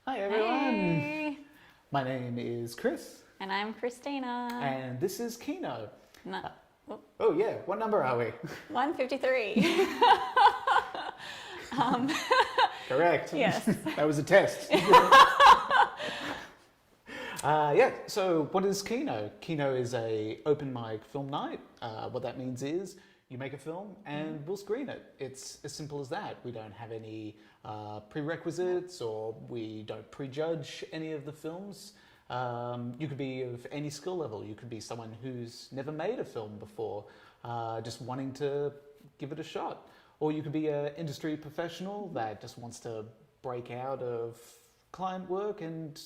Hi everyone! Hey. My name is Chris. And I'm Christina. And this is Kino. Oh, yeah, what number are we? 153. Correct. Yes. That was a test. So what is Kino? Kino is a open mic film night. What that means is you make a film and we'll screen it. It's as simple as that. We don't have any prerequisites or we don't prejudge any of the films. You could be of any skill level. You could be someone who's never made a film before, just wanting to give it a shot. Or you could be an industry professional that just wants to break out of client work and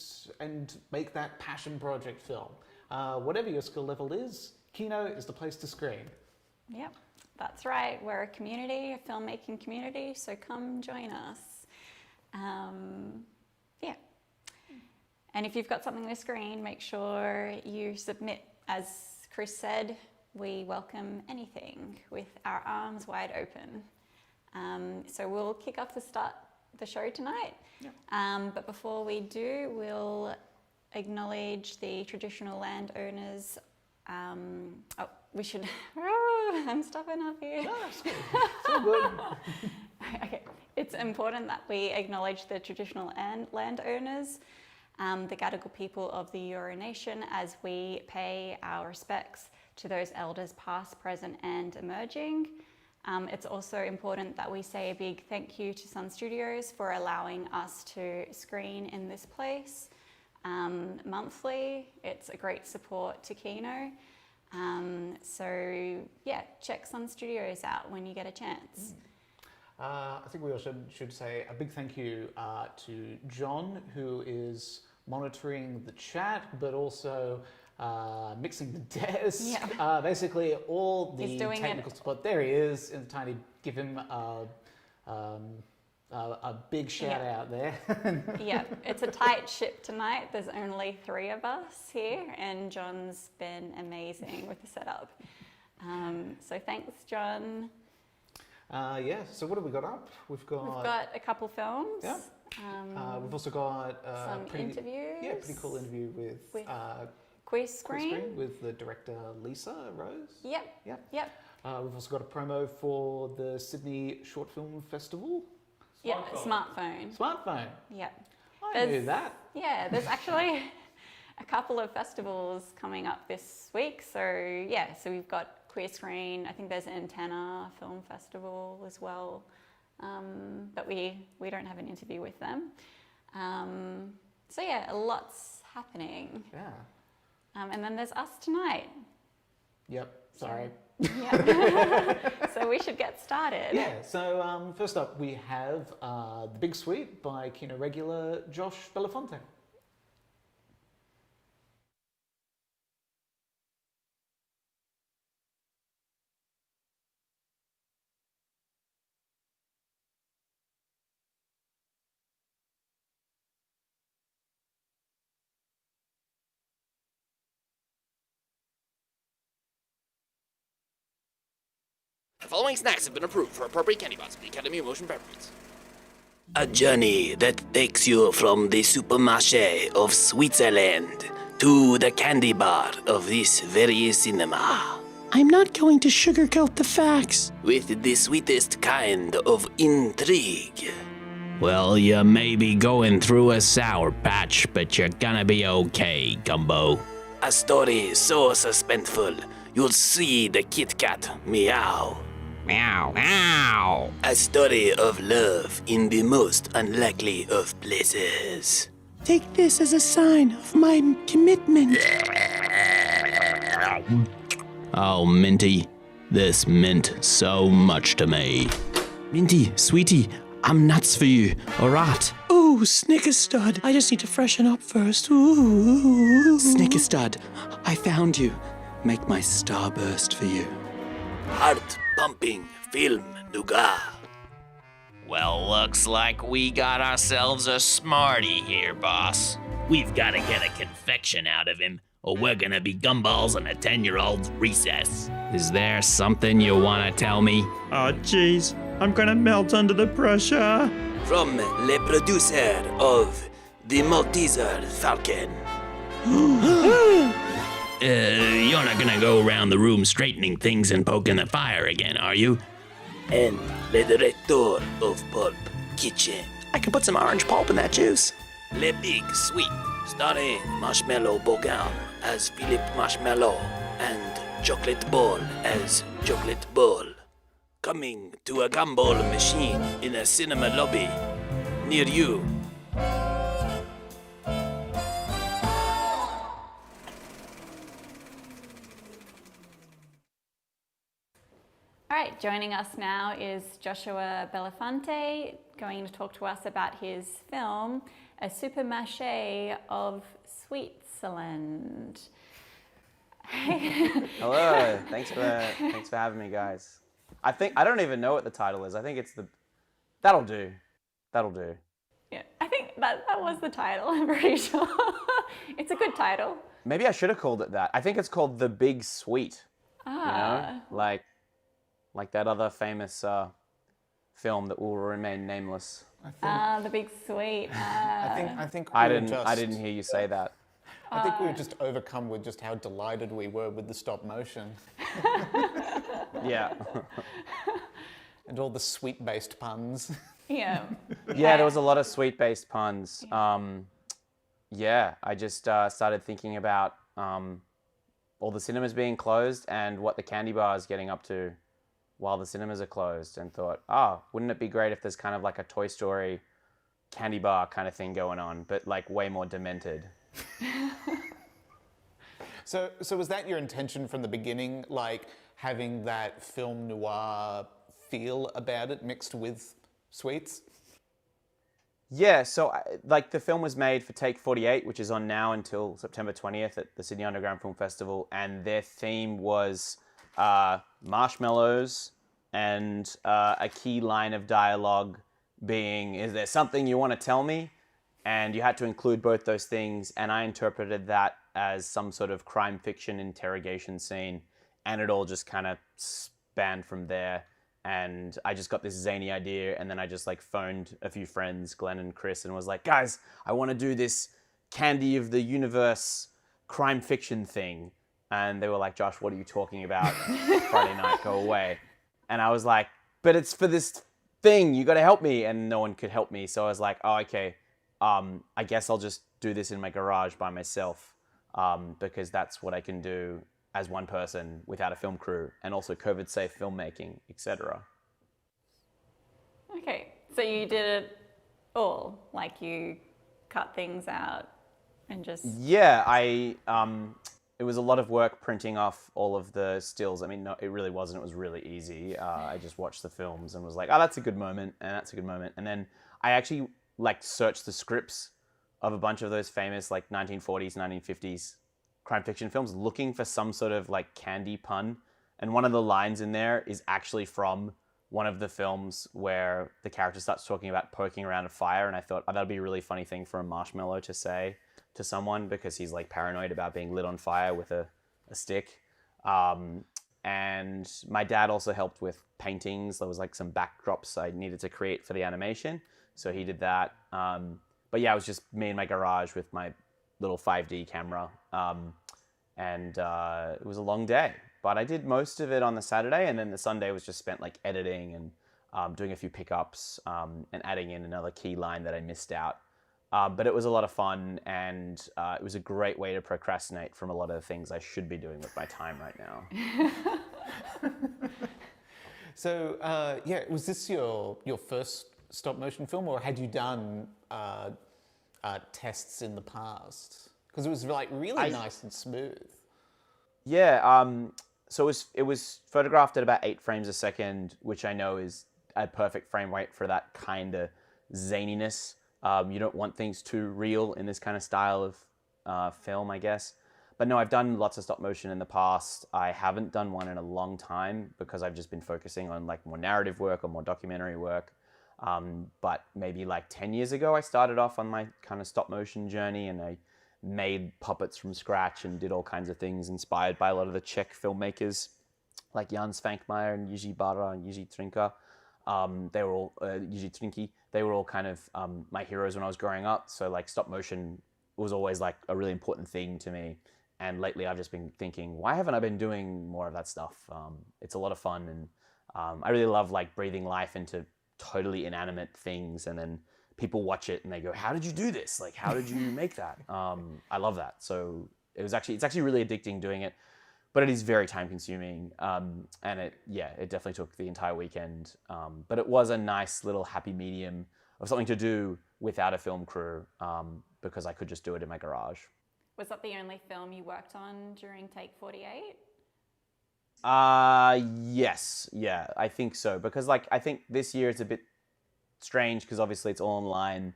make that passion project film. Whatever your skill level is, Kino is the place to screen. Yep, that's right. We're a community, a filmmaking community, so come join us. Yeah. And if you've got something to screen, make sure you submit. As Chris said, we welcome anything with our arms wide open. So we'll kick off the show tonight. Yeah. But before we do, we'll acknowledge the traditional landowners. We should. I'm stopping up here. No, it's good. It's all good. Okay. It's important that we acknowledge the traditional landowners, the Gadigal people of the Eora Nation, as we pay our respects to those elders past, present and emerging. It's also important that we say a big thank you to Sun Studios for allowing us to screen in this place monthly. It's a great support to Kino. So yeah, check Sun Studios out when you get a chance. I think we also should say a big thank you to John, who is monitoring the chat, but also mixing the desk. Yeah. Basically all the technical support. There he is in the tiny. Give him a big shout out there. Yeah, it's a tight ship tonight. There's only 3 of us here, and John's been amazing with the setup. So thanks, John. So what have we got up? We've got a couple films. Yeah. We've also got some interviews. Yeah, pretty cool interview with Quiz Screen with the director Lisa Rose. Yep. Yep. We've also got a promo for the Sydney Short Film Festival. Smartphone. Yep. I knew that. Yeah, there's actually a couple of festivals coming up this week. So yeah, so we've got Queer Screen. I think there's an Antenna Film Festival as well, but we don't have an interview with them. So yeah, lots happening. Yeah. And then there's us tonight. Yep. Sorry. Yeah. So we should get started. Yeah. So first up, we have The Big Sweet by Kino regular Josh Belafonte. The following snacks have been approved for appropriate candy bars of the Academy of Motion Pictures. A journey that takes you from the supermarché of Switzerland to the candy bar of this very cinema. I'm not going to sugarcoat the facts. With the sweetest kind of intrigue. Well, you may be going through a sour patch, but you're gonna be okay, Gumbo. A story so suspenseful, you'll see the Kit Kat meow. Meow, meow. A story of love in the most unlikely of places. Take this as a sign of my commitment. Oh, Minty, this meant so much to me. Minty, sweetie, I'm nuts for you, alright? Ooh, Snickerstud. I just need to freshen up first. Ooh. Snickerstud, I found you. Make my starburst for you. Heart-pumping film nougat. Well, looks like we got ourselves a smarty here, boss. We've got to get a confection out of him, or we're gonna be gumballs in a 10-year-old's recess. Is there something you want to tell me? Oh, jeez. I'm gonna melt under the pressure. From le producer of the Malteser Falcon. You're not gonna go around the room straightening things and poking the fire again, are you? And le director of Pulp Kitchen. I can put some orange pulp in that juice. Le Big Sweet, starring Marshmallow Bogan as Philip Marshmallow and Chocolate Ball as Chocolate Ball. Coming to a gumball machine in a cinema lobby near you. All right, joining us now is Joshua Belafonte, going to talk to us about his film, A Super Mache of Switzerland. Hello, thanks for having me, guys. I don't even know what the title is. I think it's That'll Do. Yeah, I think that was the title, I'm pretty sure. It's a good title. Maybe I should have called it that. I think it's called The Big Sweet. You know? Like that other famous film that will remain nameless. The Big Sweet. I think I didn't hear you say that. I think we were just overcome with just how delighted we were with the stop motion Yeah. and all the sweet-based puns. Yeah. Yeah, there was a lot of sweet-based puns. Yeah, I just started thinking about all the cinemas being closed and what the candy bar is getting up to while the cinemas are closed, and thought, wouldn't it be great if there's kind of like a Toy Story candy bar kind of thing going on, but like way more demented. So was that your intention from the beginning, like having that film noir feel about it mixed with sweets? Yeah, so like the film was made for Take 48, which is on now until September 20th at the Sydney Underground Film Festival, and their theme was marshmallows and a key line of dialogue being, is there something you want to tell me? And you had to include both those things, and I interpreted that as some sort of crime fiction interrogation scene, and it all just kind of spanned from there. And I just got this zany idea, and then I just like phoned a few friends, Glenn and Chris, and was like, guys, I want to do this Candy of the Universe crime fiction thing. And they were like, Josh, what are you talking about? Friday night, go away. And I was like, but it's for this thing, you got to help me. And no one could help me. So I was like, okay, I guess I'll just do this in my garage by myself, because that's what I can do as one person without a film crew, and also COVID-safe filmmaking, etc. Okay, so you did it all, like you cut things out and just... Yeah, it was a lot of work printing off all of the stills. I mean, no, it really wasn't. It was really easy. I just watched the films and was like, oh, that's a good moment, and that's a good moment. And then I actually like searched the scripts of a bunch of those famous like 1940s, 1950s crime fiction films, looking for some sort of like candy pun. And one of the lines in there is actually from one of the films where the character starts talking about poking around a fire. And I thought, that'd be a really funny thing for a marshmallow to say to someone, because he's like paranoid about being lit on fire with a stick. And my dad also helped with paintings. There was like some backdrops I needed to create for the animation, so he did that. But yeah, it was just me in my garage with my little 5D camera. And it was a long day, but I did most of it on the Saturday, and then the Sunday was just spent like editing and doing a few pickups and adding in another key line that I missed out. But it was a lot of fun, and it was a great way to procrastinate from a lot of the things I should be doing with my time right now. So yeah, was this your first stop motion film, or had you done tests in the past? Because it was like really nice and smooth. Yeah, so it was photographed at about 8 frames a second, which I know is a perfect frame rate for that kind of zaniness. You don't want things too real in this kind of style of film, I guess. But no, I've done lots of stop motion in the past. I haven't done one in a long time because I've just been focusing on like more narrative work or more documentary work. But maybe like 10 years ago, I started off on my kind of stop motion journey, and I made puppets from scratch and did all kinds of things inspired by a lot of the Czech filmmakers like Jan Svankmajer and Jiří Bara and Jiří Trinka. They were all Yuji Tsuki. They were all kind of my heroes when I was growing up. So like stop motion was always like a really important thing to me. And lately I've just been thinking, why haven't I been doing more of that stuff? It's a lot of fun, and I really love like breathing life into totally inanimate things, and then people watch it and they go, how did you do this? Like, how did you make that? I love that. So it's actually really addicting doing it, but it is very time consuming. And it definitely took the entire weekend. But it was a nice little happy medium of something to do without a film crew, because I could just do it in my garage. Was that the only film you worked on during Take 48? Yes. Yeah, I think so. Because like, I think this year it's a bit strange because obviously it's all online,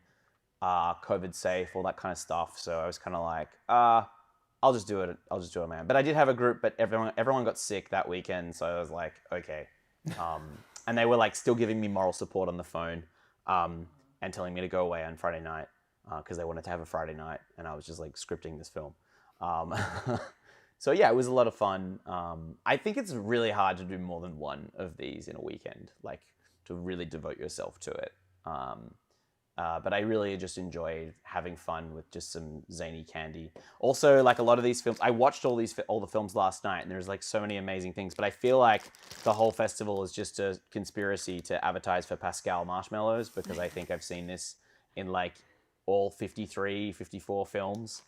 COVID safe, all that kind of stuff. So I was kind of like, I'll just do it on my own. But I did have a group, but everyone got sick that weekend. So I was like, okay. And they were like still giving me moral support on the phone, and telling me to go away on Friday night, because they wanted to have a Friday night. And I was just like scripting this film. So yeah, it was a lot of fun. I think it's really hard to do more than one of these in a weekend, like to really devote yourself to it. But I really just enjoyed having fun with just some zany candy. Also, like a lot of these films, I watched all the films last night, and there's like so many amazing things. But I feel like the whole festival is just a conspiracy to advertise for Pascal marshmallows, because I think I've seen this in like all 53, 54 films.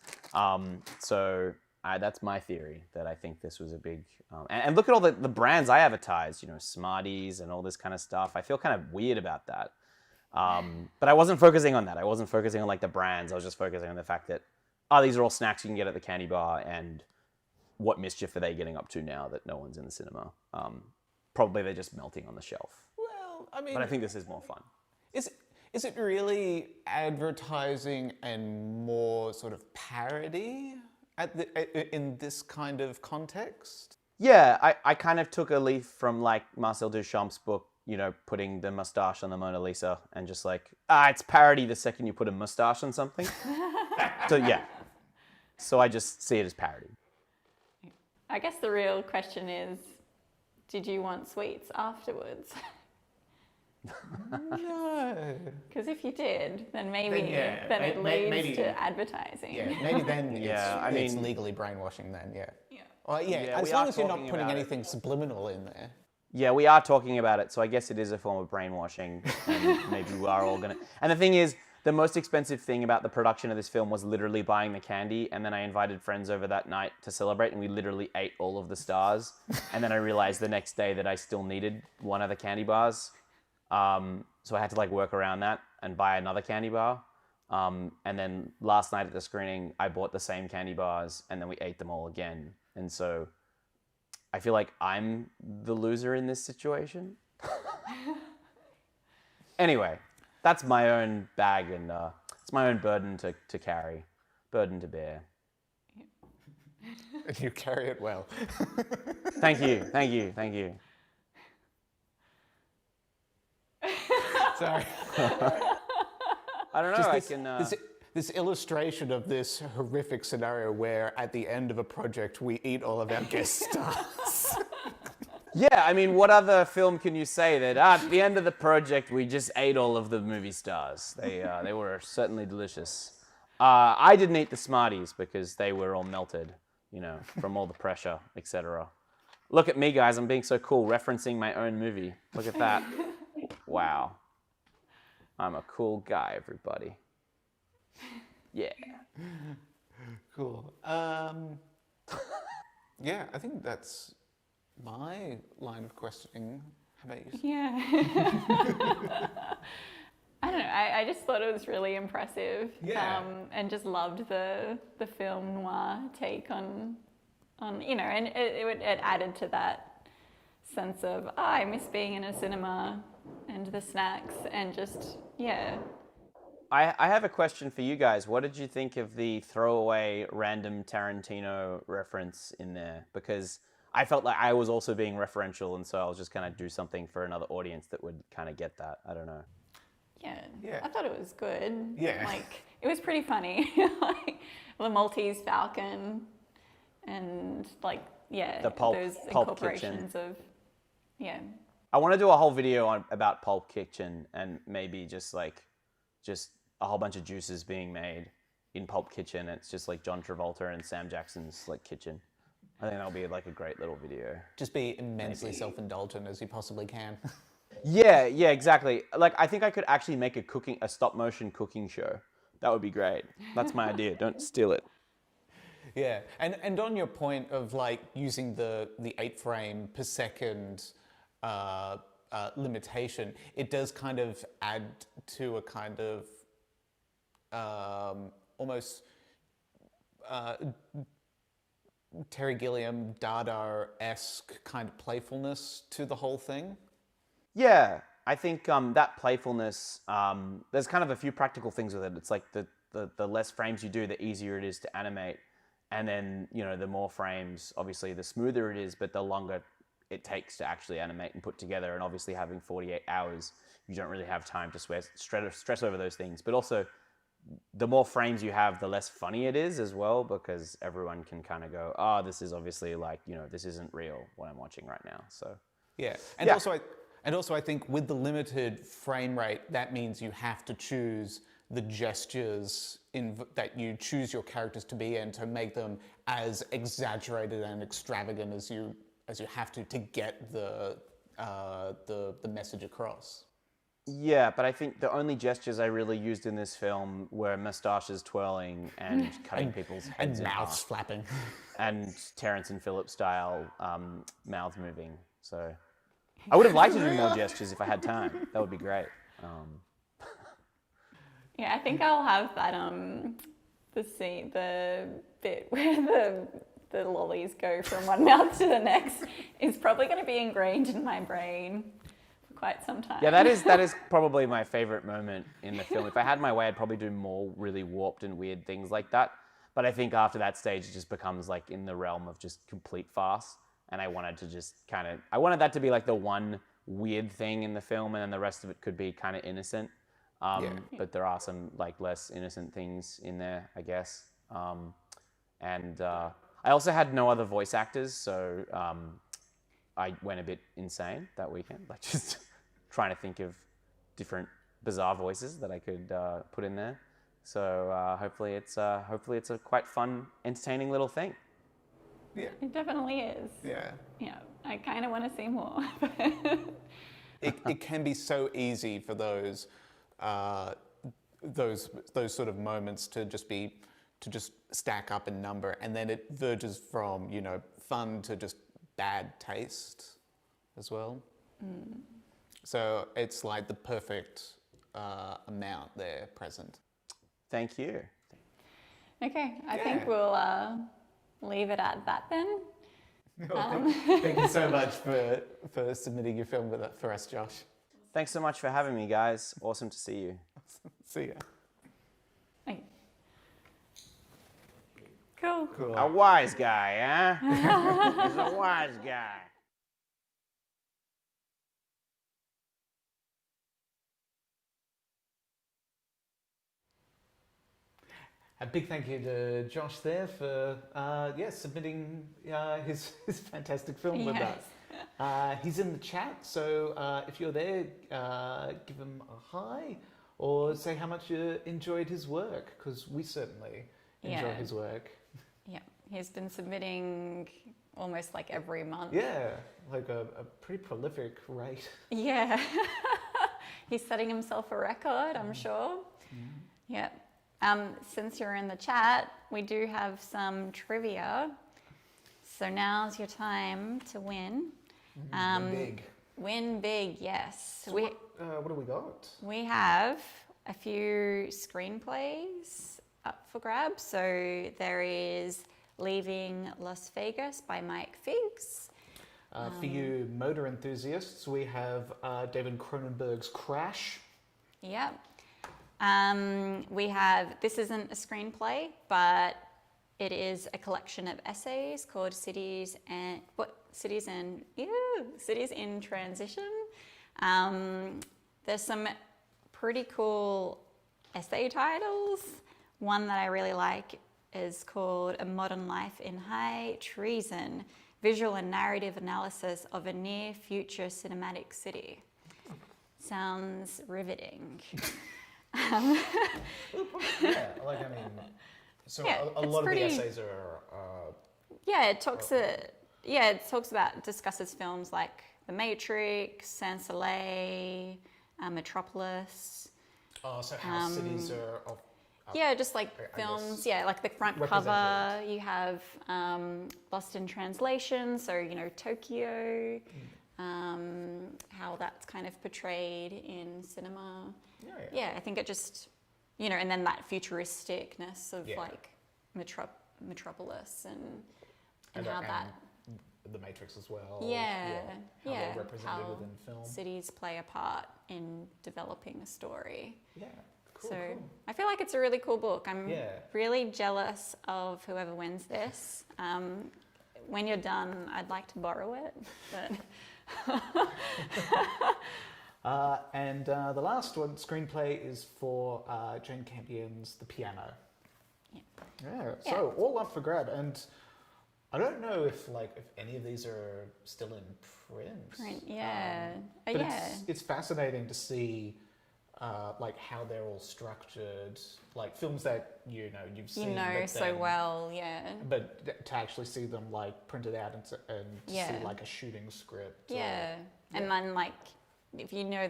So that's my theory, that I think this was a big... and look at all the brands I advertised, you know, Smarties and all this kind of stuff. I feel kind of weird about that. But I wasn't focusing on that. I wasn't focusing on like the brands. I was just focusing on the fact that, these are all snacks you can get at the candy bar, and what mischief are they getting up to now that no one's in the cinema? Probably they're just melting on the shelf. Well, I mean... But I think this is more fun. Is it really advertising and more sort of parody in this kind of context? Yeah, I kind of took a leaf from like Marcel Duchamp's book, you know, putting the mustache on the Mona Lisa, and just like, it's parody the second you put a mustache on something. So yeah. So I just see it as parody. I guess the real question is, did you want sweets afterwards? No. Because if you did, then maybe Then it leads to advertising. Yeah, maybe then it's mean, legally brainwashing then, yeah. Yeah. Well, yeah, Yeah, as we long are as you're not talking putting about anything subliminal in there. Yeah, we are talking about it, so I guess it is a form of brainwashing, and maybe we are all gonna... And the thing is, the most expensive thing about the production of this film was literally buying the candy, and then I invited friends over that night to celebrate, and we literally ate all of the stars. And then I realized the next day that I still needed one of the candy bars. So I had to like work around that and buy another candy bar. And then last night at the screening, I bought the same candy bars, and then we ate them all again. And so I feel like I'm the loser in this situation. Anyway, that's my own bag, and it's my own burden to carry, burden to bear. You carry it well. Thank you. Sorry. I don't know, This illustration of this horrific scenario where at the end of a project we eat all of our guest stars. Yeah, I mean, what other film can you say that at the end of the project we just ate all of the movie stars? They were certainly delicious. I didn't eat the Smarties because they were all melted, you know, from all the pressure, etc. Look at me, guys. I'm being so cool, referencing my own movie. Look at that. Wow. I'm a cool guy, everybody. Yeah. Cool. Yeah, I think that's my line of questioning. How about you? Yeah. I don't know. I just thought it was really impressive. Yeah. And just loved the film noir take on you know, and it added to that sense of I miss being in a cinema and the snacks and just yeah. I have a question for you guys. What did you think of the throwaway random Tarantino reference in there? Because I felt like I was also being referential, and so I was just going to do something for another audience that would kind of get that. I don't know. Yeah. I thought it was good. Yeah. Like, it was pretty funny. Like, the Maltese Falcon and, like, yeah, The pulp those kitchen. incorporations of, yeah. I want to do a whole video about Pulp Kitchen and maybe just a whole bunch of juices being made in Pulp Kitchen. It's just like John Travolta and Sam Jackson's like kitchen. I think that'll be like a great little video. Just be immensely self-indulgent as you possibly can. Yeah, exactly. Like I think I could actually make a stop motion cooking show. That would be great. That's my idea. Don't steal it. Yeah, and on your point of like using the 8 frame per second limitation, it does kind of add to a kind of almost Terry Gilliam, Dada-esque kind of playfulness to the whole thing. Yeah, I think that playfulness, there's kind of a few practical things with it. It's like the less frames you do, the easier it is to animate. And then, you know, the more frames, obviously, the smoother it is, but the longer it takes to actually animate and put together. And obviously having 48 hours, you don't really have time to stress over those things. But also, the more frames you have, the less funny it is as well, because everyone can kind of go, oh, this is obviously like, you know, this isn't real, what I'm watching right now. So, yeah. And also I think with the limited frame rate, that means you have to choose the gestures that you choose your characters to be in to make them as exaggerated and extravagant as you have to get the message across. Yeah, but I think the only gestures I really used in this film were mustaches twirling and cutting people's heads And in mouths half. flapping. And Terrence and Phillip style mouth moving. So I would have liked to do more gestures if I had time. That would be great. Yeah, I think I'll have that the bit where the lollies go from one mouth to the next is probably going to be ingrained in my brain for quite some time. Yeah, that is probably my favorite moment in the film. If I had my way, I'd probably do more really warped and weird things like that. But I think after that stage, it just becomes like in the realm of just complete farce. And I wanted to just I wanted that to be like the one weird thing in the film, and then the rest of it could be kind of innocent. But there are some like less innocent things in there, I guess. I also had no other voice actors, so I went a bit insane that weekend, like just trying to think of different bizarre voices that I could put in there. So hopefully it's a quite fun, entertaining little thing. Yeah. It definitely is. Yeah. Yeah, I kind of want to see more. It can be so easy for those sort of moments to just stack up in number, and then it verges from, you know, fun to just bad taste as well. So it's like the perfect amount there present. Thank you. Okay, I think we'll leave it at that then. Thank you so much for submitting your film for us, Josh. Thanks so much for having me, guys. Awesome to see you. See ya. Okay. Cool. A wise guy, huh? He's a wise guy. A big thank you to Josh there for submitting his fantastic film with Yes. us. He's in the chat, so if you're there, give him a hi or say how much you enjoyed his work, because we certainly enjoy his work. Yeah, he's been submitting almost like every month. Yeah, like a pretty prolific rate. Yeah. He's setting himself a record, I'm sure. Yeah. Since you're in the chat, we do have some trivia. So now's your time to win. Win big. Win big, yes. So what do we got? We have a few screenplays up for grabs. So there is Leaving Las Vegas by Mike Figs. For you motor enthusiasts, we have David Cronenberg's Crash. Yep. We have, this isn't a screenplay, but it is a collection of essays called Cities in Transition. There's some pretty cool essay titles. One that I really like is called A Modern Life in High Treason, visual and narrative analysis of a near future cinematic city. Sounds riveting. Yeah, like I mean, so Yeah, a it's lot pretty- of the essays are. Yeah, it talks about, discusses films like The Matrix, Sans Soleil, Metropolis. Oh, so how cities are. Yeah, just like I films. guess, Yeah, like the front represented. cover. You have Lost in Translation, so Tokyo. How that's kind of portrayed in cinema. Yeah, I think it just, and then that futuristicness of Yeah. like Metropolis and And how that. The Matrix as well. Yeah, How yeah. they're represented How within film. cities play a part in developing a story. Yeah, cool, So cool. I feel like it's a really cool book. I'm Yeah. really jealous of whoever wins this. When you're done, I'd like to borrow it. But And the last one, screenplay, is for Jane Campion's The Piano. Yeah. So all up for grab, and I don't know if any of these are still in print. yeah, But yeah. it's fascinating to see how they're all structured, like films that you've seen. but so then- well, yeah. But to actually see them printed out and to Yeah. see a shooting script. Yeah, and then if you know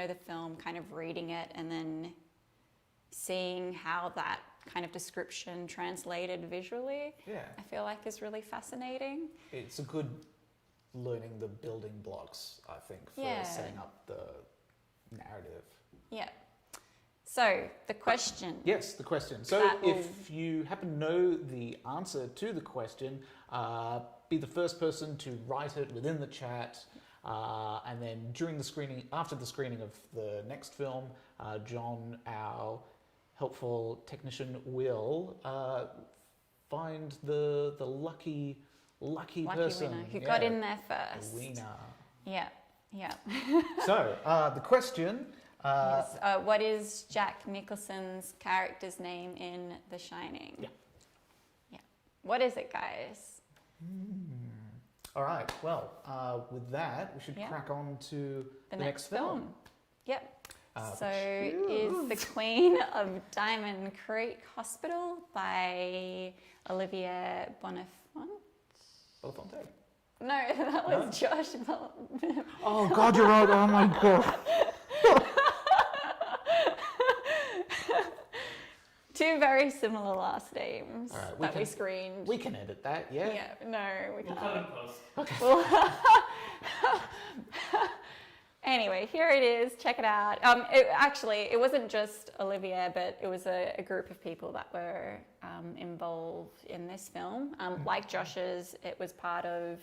the film, kind of reading it and then seeing how that kind of description translated visually, Yeah. I feel like is really fascinating. It's a good learning the building blocks, I think, for Yeah. setting up the narrative. Yeah. So the question. Yes, the question. So That will- if you happen to know the answer to the question, be the first person to write it within the chat. And then after the screening of the next film, John, our helpful technician, will find the lucky person winner who got in there first. The winner. Yeah, yeah. So the question. Yes. What is Jack Nicholson's character's name in The Shining? Yeah. Yeah. What is it, guys? All right. Well, with that, we should Yeah. crack on to The next film. Yep. So is The Queen of Diamond Creek Hospital by Olivia Bonifant? Belafonte. No, that was Josh. Oh God, you're right. Oh my God. Two very similar last names All right, that we screened. We can edit that. Yeah. Yeah, no, we can't. Okay. Anyway, here it is. Check it out. It wasn't just Olivia, but it was a group of people that were involved in this film. Like Josh's, it was part of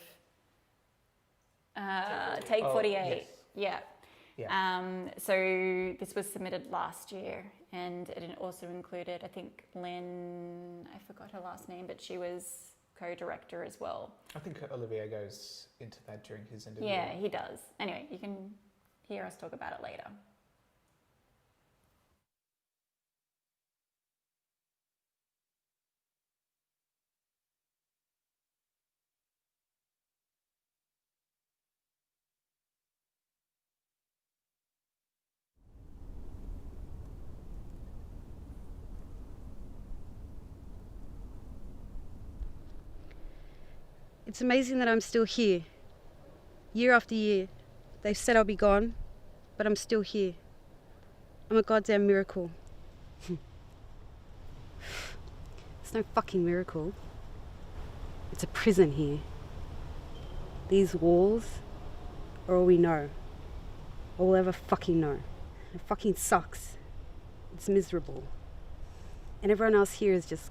Take 48. yes. Yeah. Yeah. So this was submitted last year, and it also included, I think, Lynn, I forgot her last name, but she was co-director as well. I think Olivier goes into that during his interview. Yeah, he does. Anyway, you can hear us talk about it later. It's amazing that I'm still here. Year after year. They've said I'll be gone, but I'm still here. I'm a goddamn miracle. It's no fucking miracle. It's a prison here. These walls are all we know. All we'll ever fucking know. It fucking sucks. It's miserable. And everyone else here is just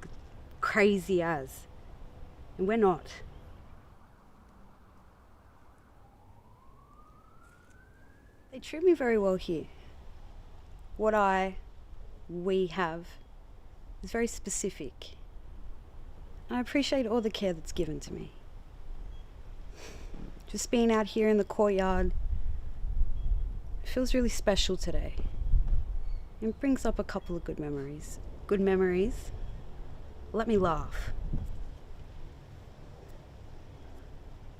crazy as. And we're not. They treat me very well here. What we have is very specific. And I appreciate all the care that's given to me. Just being out here in the courtyard, it feels really special today. It brings up a couple of good memories. Good memories. Let me laugh.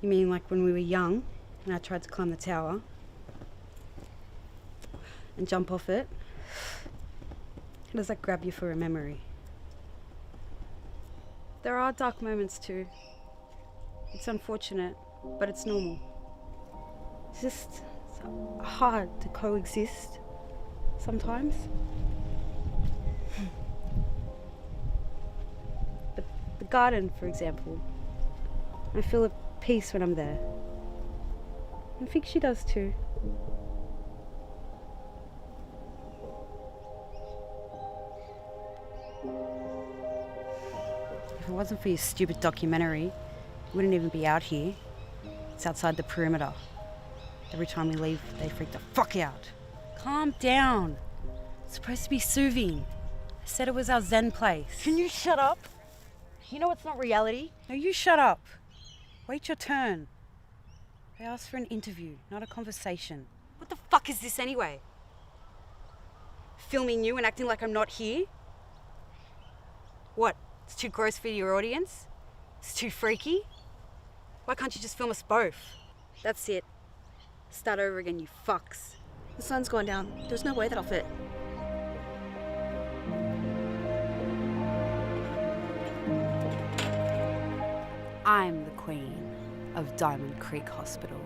You mean like when we were young and I tried to climb the tower and jump off it? How does that grab you for a memory? There are dark moments too. It's unfortunate, but it's normal. It's just hard to coexist sometimes. But the garden, for example, I feel at peace when I'm there. I think she does too. If it wasn't for your stupid documentary, you wouldn't even be out here. It's outside the perimeter. Every time we leave, they freak the fuck out. Calm down. It's supposed to be soothing. I said it was our Zen place. Can you shut up? You know it's not reality. No, you shut up. Wait your turn. I asked for an interview, not a conversation. What the fuck is this anyway? Filming you and acting like I'm not here? What? It's too gross for your audience? It's too freaky? Why can't you just film us both? That's it. Start over again, you fucks. The sun's going down. There's no way that'll fit. I'm the queen of Diamond Creek Hospital.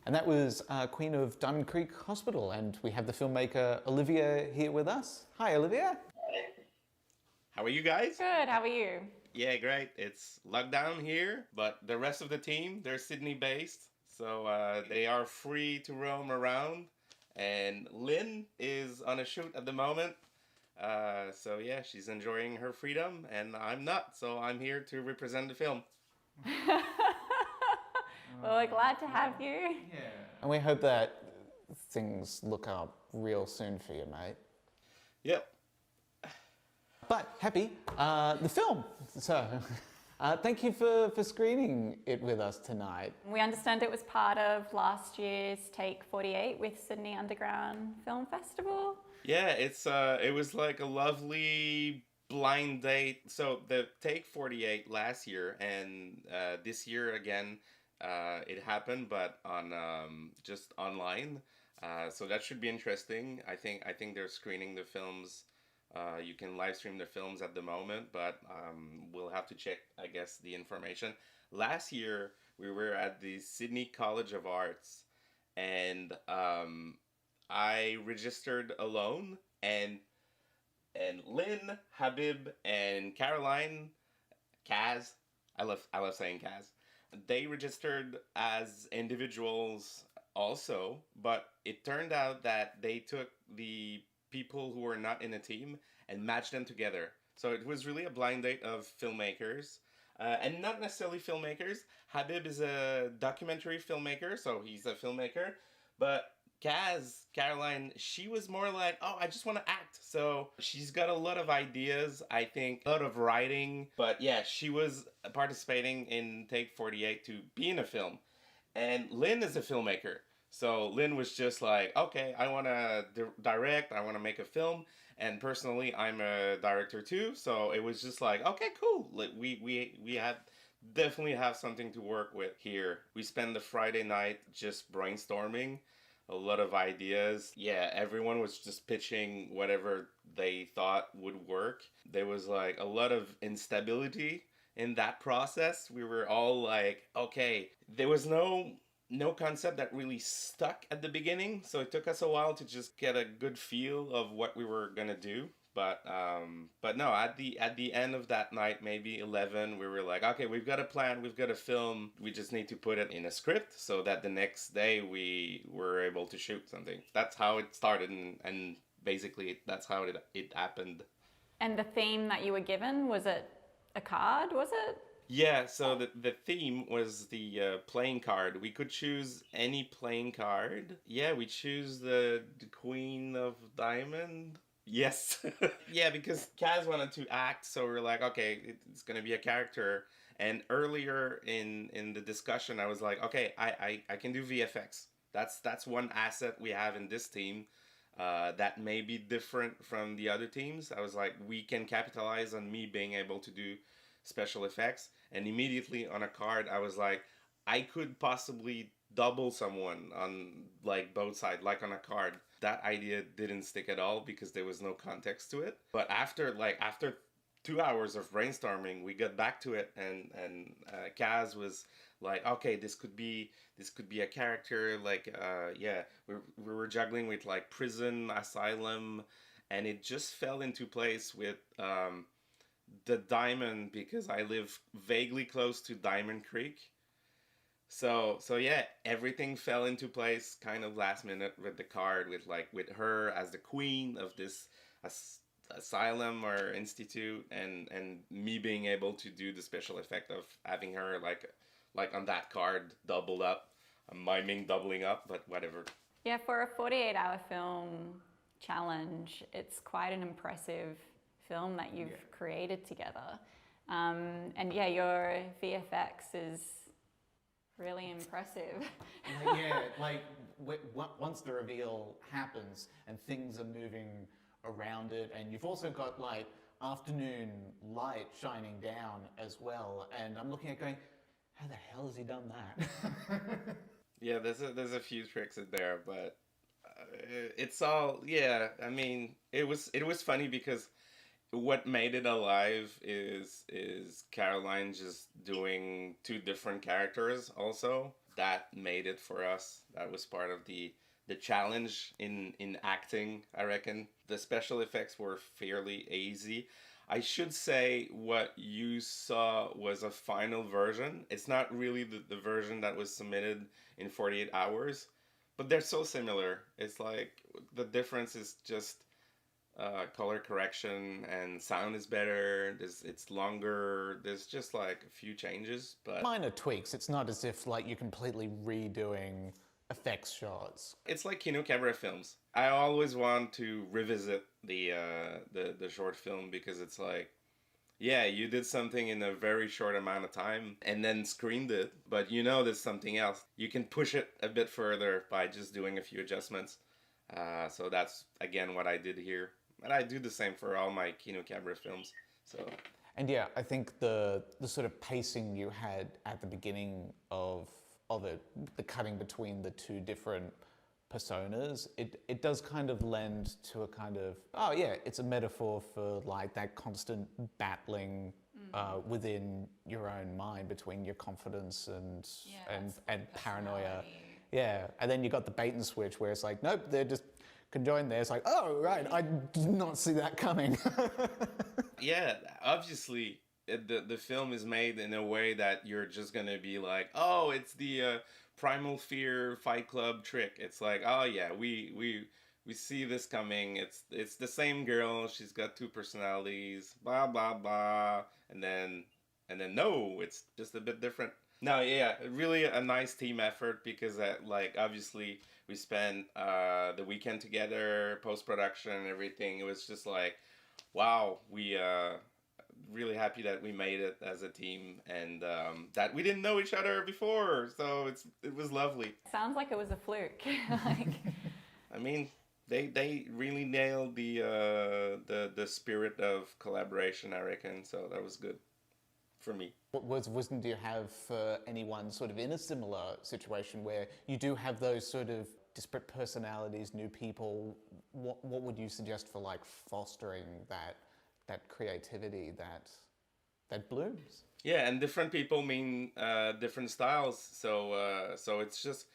And that was Queen of Diamond Creek Hospital, and we have the filmmaker Olivia here with us. Hi, Olivia. How are you guys? Good, how are you? Yeah, great. It's lockdown here, but the rest of the team, they're Sydney based, so they are free to roam around. And Lynn is on a shoot at the moment, so yeah, she's enjoying her freedom, and I'm not, so I'm here to represent the film. Well, we're glad to have you. Yeah. And we hope that things look up real soon for you, mate. Yep. But happy, the film. So, thank you for screening it with us tonight. We understand it was part of last year's Take 48 with Sydney Underground Film Festival. Yeah, it was like a lovely blind date. So the Take 48 last year and this year again, it happened, but on just online. So that should be interesting. I think they're screening the films. You can live stream the films at the moment, but we'll have to check, I guess, the information. Last year we were at the Sydney College of Arts, and I registered alone, and Lynn, Habib, and Caroline, Kaz. I love saying Kaz. They registered as individuals also, but it turned out that they took the people who were not in a team and matched them together. So it was really a blind date of filmmakers, and not necessarily filmmakers. Habib is a documentary filmmaker, so he's a filmmaker, but Caroline, she was more like, oh, I just want to act. So she's got a lot of ideas, I think, a lot of writing. But yeah, she was participating in Take 48 to be in a film. And Lynn is a filmmaker. So Lynn was just like, okay, I want to direct, I want to make a film. And personally, I'm a director too. So it was just like, okay, cool. We have definitely have something to work with here. We spent the Friday night just brainstorming a lot of ideas. Yeah, everyone was just pitching whatever they thought would work. There was like a lot of instability in that process. We were all like, okay, there was no concept that really stuck at the beginning, so it took us a while to just get a good feel of what we were gonna do. But no, at the end of that night, maybe 11, we were like, okay, we've got a plan, we've got a film. We just need to put it in a script so that the next day we were able to shoot something. That's how it started, and basically that's how it happened. And the theme that you were given, was it a card, was it? Yeah, so the theme was the playing card. We could choose any playing card. Yeah, we choose the Queen of Diamond. Yes. Yeah, because Kaz wanted to act, so we're like, okay, it's gonna be a character. And earlier in the discussion, I was like, okay, I can do VFX. That's one asset we have in this team that may be different from the other teams. I was like, we can capitalize on me being able to do special effects. And immediately on a card, I was like, I could possibly double someone on like both sides, like on a card. That idea didn't stick at all because there was no context to it. But after 2 hours of brainstorming, we got back to it, and Kaz was like, okay, this could be a character. Like, yeah, we were juggling with like prison, asylum, and it just fell into place with the diamond, because I live vaguely close to Diamond Creek. So yeah, everything fell into place kind of last minute with the card, with her as the queen of this asylum or institute, and me being able to do the special effect of having her like on that card doubled up. I'm miming doubling up, but whatever. Yeah, for a 48-hour film challenge, it's quite an impressive film that you've created together. And yeah, your VFX is really impressive. Yeah, like once the reveal happens and things are moving around it, and you've also got like afternoon light shining down as well, and I'm looking at going, how the hell has he done that? Yeah, there's a few tricks in there, but it's all, yeah. I mean, it was funny because what made it alive is Caroline just doing two different characters also. That made it for us. That was part of the challenge in acting, I reckon. The special effects were fairly easy. I should say what you saw was a final version. It's not really the version that was submitted in 48 hours, but they're so similar. It's like the difference is just color correction, and sound is better. It's longer. There's just like a few changes, but minor tweaks. It's not as if like you're completely redoing effects shots. It's like Kino camera films. I always want to revisit the short film, because it's like, yeah, you did something in a very short amount of time and then screened it, but you know there's something else. You can push it a bit further by just doing a few adjustments. So that's again what I did here. And I do the same for all my Kino camera films. So. And yeah, I think the sort of pacing you had at the beginning of it, the cutting between the two different personas, it does kind of lend to a kind of, oh yeah, it's a metaphor for like that constant battling within your own mind between your confidence and paranoia. Yeah, and then you got the bait and switch where it's like, nope, they're just conjoined there. It's like, oh, right, I did not see that coming. Yeah, obviously, the film is made in a way that you're just going to be like, oh, it's the Primal Fear Fight Club trick. It's like, oh, yeah, we see this coming. It's the same girl. She's got two personalities, blah, blah, blah. And then no, it's just a bit different. No, yeah, really a nice team effort, because like obviously we spent the weekend together, post-production and everything. It was just like, wow, we really happy that we made it as a team, and that we didn't know each other before, so it was lovely. Sounds like it was a fluke. Like, I mean, they really nailed the spirit of collaboration, I reckon. So that was good for me. What words of wisdom do you have for anyone sort of in a similar situation where you do have those sort of disparate personalities, new people? What would you suggest for like fostering that creativity that blooms? Yeah, and different people mean different styles. So it's just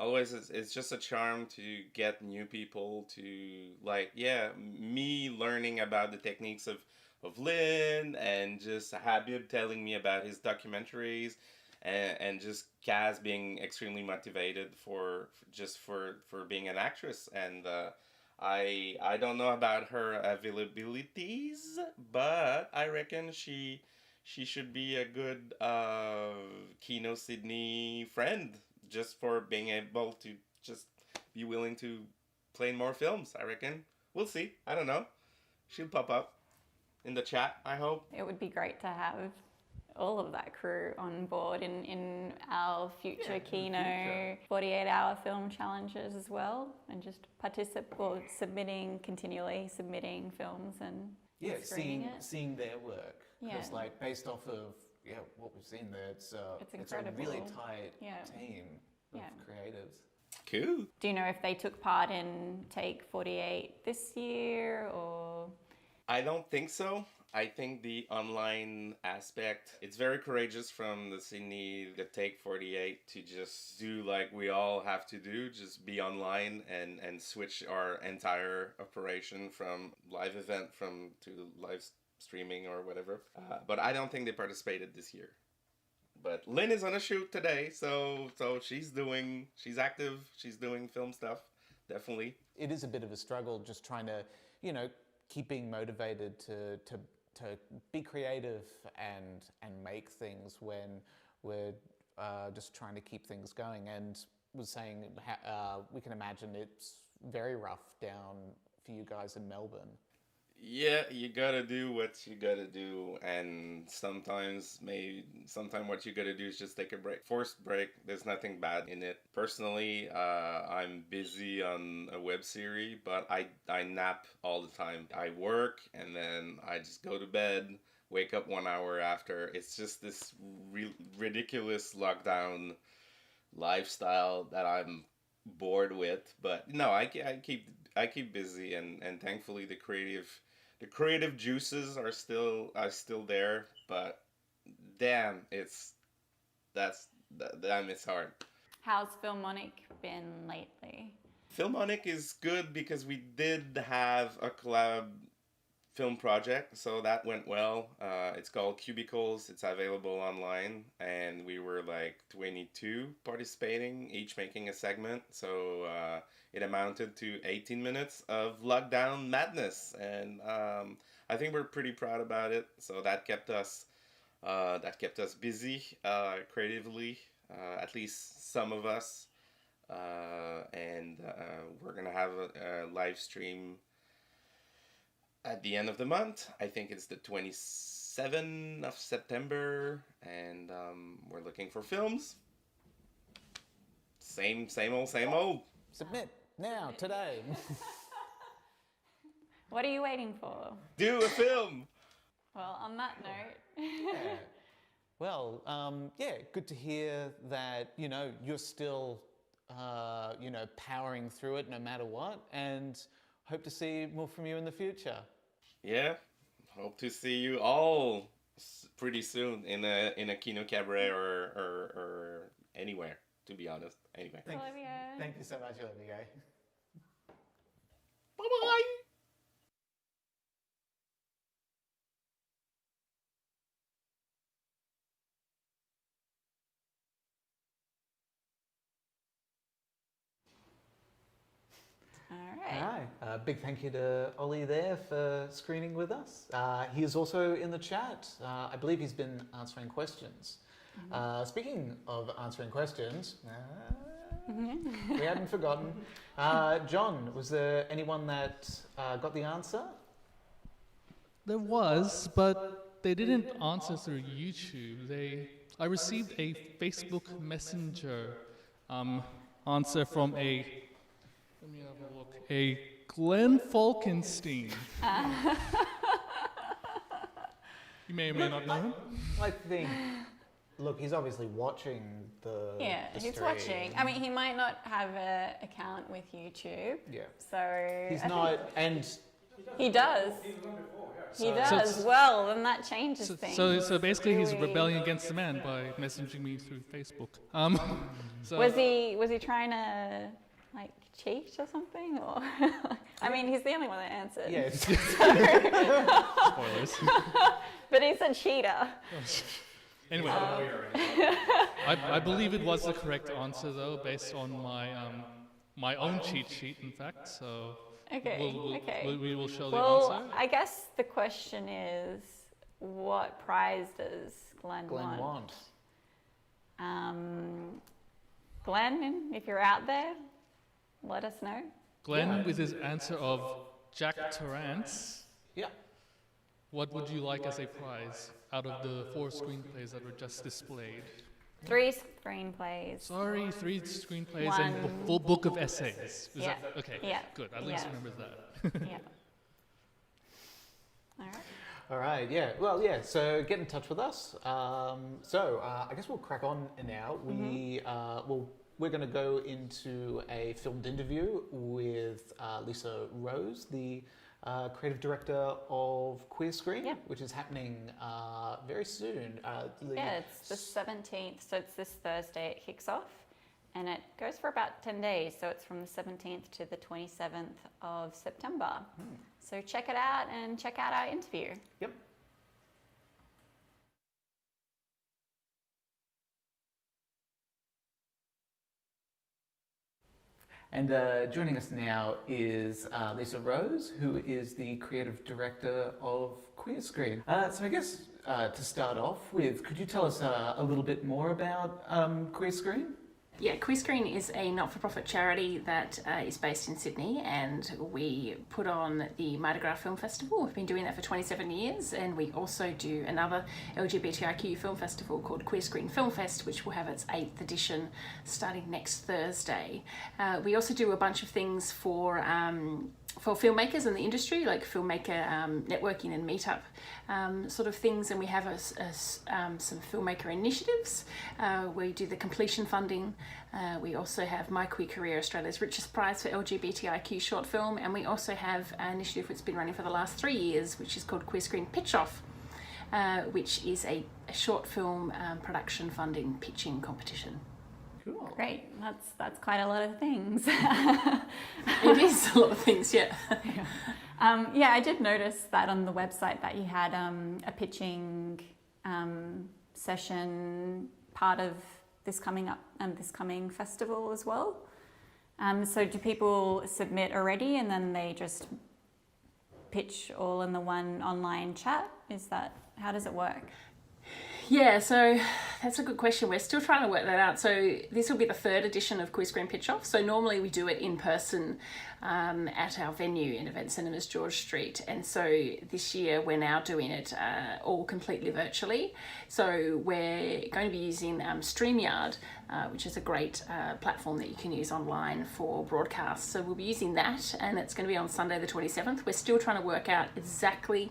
always it's just a charm to get new people to like, yeah, me learning about the techniques of Lynn, and just Habib telling me about his documentaries, and just Kaz being extremely motivated for being an actress. And I don't know about her availabilities, but I reckon she should be a good Kino Sydney friend, just for being able to just be willing to play in more films. I reckon we'll see. I don't know. She'll pop up in the chat, I hope. It would be great to have all of that crew on board in our future Kino 48-hour film challenges as well, and just continually submitting films and screening it. Seeing their work. Yeah. Because like based off of what we've seen there, it's a really tight team of creatives. Cool. Do you know if they took part in Take 48 this year, or? I don't think so. I think the online aspect, it's very courageous from the Take 48 to just do like we all have to do, just be online and switch our entire operation from live event to live streaming or whatever. But I don't think they participated this year. But Lynn is on a shoot today, so she's active, she's doing film stuff, definitely. It is a bit of a struggle just trying to, keep being motivated to be creative and make things when we're just trying to keep things going. And was saying we can imagine it's very rough down for you guys in Melbourne. Yeah, you gotta do what you gotta do, and sometimes what you gotta do is just take a break. Forced break, there's nothing bad in it. Personally, I'm busy on a web series, but I nap all the time. I work, and then I just go to bed, wake up 1 hour after. It's just this ridiculous lockdown lifestyle that I'm bored with. But no, I keep busy, and thankfully the creative juices are still there, but damn, it's hard. How's Filmonic been lately? Filmonic is good because we did have a collab film project, so that went well. It's called Cubicles. It's available online, and we were like 22 participating, each making a segment. So it amounted to 18 minutes of lockdown madness, and I think we're pretty proud about it. So that kept us busy creatively, at least some of us, and we're gonna have a live stream at the end of the month. I think it's the 27th of September, and we're looking for films. Same old. Submit now, today. What are you waiting for? Do a film! Well, on that note. Well, good to hear that, you're still, powering through it no matter what, and hope to see more from you in the future. Yeah, hope to see you all pretty soon in a Kino Cabaret or anywhere, to be honest. Anyway. Thank you so much, Olivier. Bye-bye! Hi. Big thank you to Ollie there for screening with us. He is also in the chat. I believe he's been answering questions. Speaking of answering questions, we hadn't forgotten. John, was there anyone that got the answer? There was, but they didn't answer through YouTube. I received a Facebook Messenger answer from a Glenn Falkenstein. You may or may not know him. I think. Look, he's obviously watching the. Yeah, the he's stream. watching. I mean, he might not have an account with YouTube. Yeah. So. He's not, and. He does. He does. Well, then that changes things. So basically, he's rebelling against the man by messaging me through Facebook. So, Was he trying to like cheat or something? Or I mean, he's the only one that answered. Yeah. Spoilers. But he's a cheater. Anyway, I believe it was the correct answer though, based on my own cheat sheet, in fact. So we will show the Well, answer. I guess the question is, what prize does Glenn want? Glenn, if you're out there, let us know. Glenn, with his answer of Jack Torrance, Yeah. what would you like as a prize out of the 4 screenplays that were just displayed? 3 screenplays. Sorry, 3 screenplays One. and full book of essays. Is Yeah. that okay? Yeah. Good. At least Yeah. remember that. Yeah. All right. All right, yeah. Well, yeah, so get in touch with us. I guess we'll crack on now. We're going to go into a filmed interview with Lisa Rose, the creative director of Queer Screen, which is happening very soon. It's the 17th, so it's this Thursday it kicks off, and it goes for about 10 days, so it's from the 17th to the 27th of September. So check it out and check out our interview. Yep. And joining us now is Lisa Rose, who is the creative director of Queer Screen. So I guess to start off with, could you tell us a little bit more about Queer Screen? Yeah, Queer Screen is a not-for-profit charity that is based in Sydney, and we put on the Mardi Gras Film Festival. We've been doing that for 27 years, and we also do another LGBTIQ film festival called Queer Screen Film Fest, which will have its 8th edition starting next Thursday. We also do a bunch of things for filmmakers in the industry, like filmmaker networking and meetup sort of things, and we have some filmmaker initiatives. We do the completion funding. We also have My Queer Career, Australia's richest prize for LGBTIQ short film, and we also have an initiative that's been running for the last 3 years, which is called Queer Screen Pitch Off, which is a short film production funding pitching competition. Cool. Great, that's quite a lot of things. It is a lot of things, yeah. Yeah, I did notice that on the website that you had a pitching session part of this coming festival as well. So do people submit already and then they just pitch all in the one online chat? How does it work? Yeah, so that's a good question. We're still trying to work that out. So this will be the 3rd edition of Queer Screen Pitch Off. So normally we do it in person at our venue in Event Cinemas George Street. And so this year we're now doing it all completely virtually. So we're going to be using StreamYard, which is a great platform that you can use online for broadcasts. So we'll be using that, and it's going to be on Sunday the 27th. We're still trying to work out exactly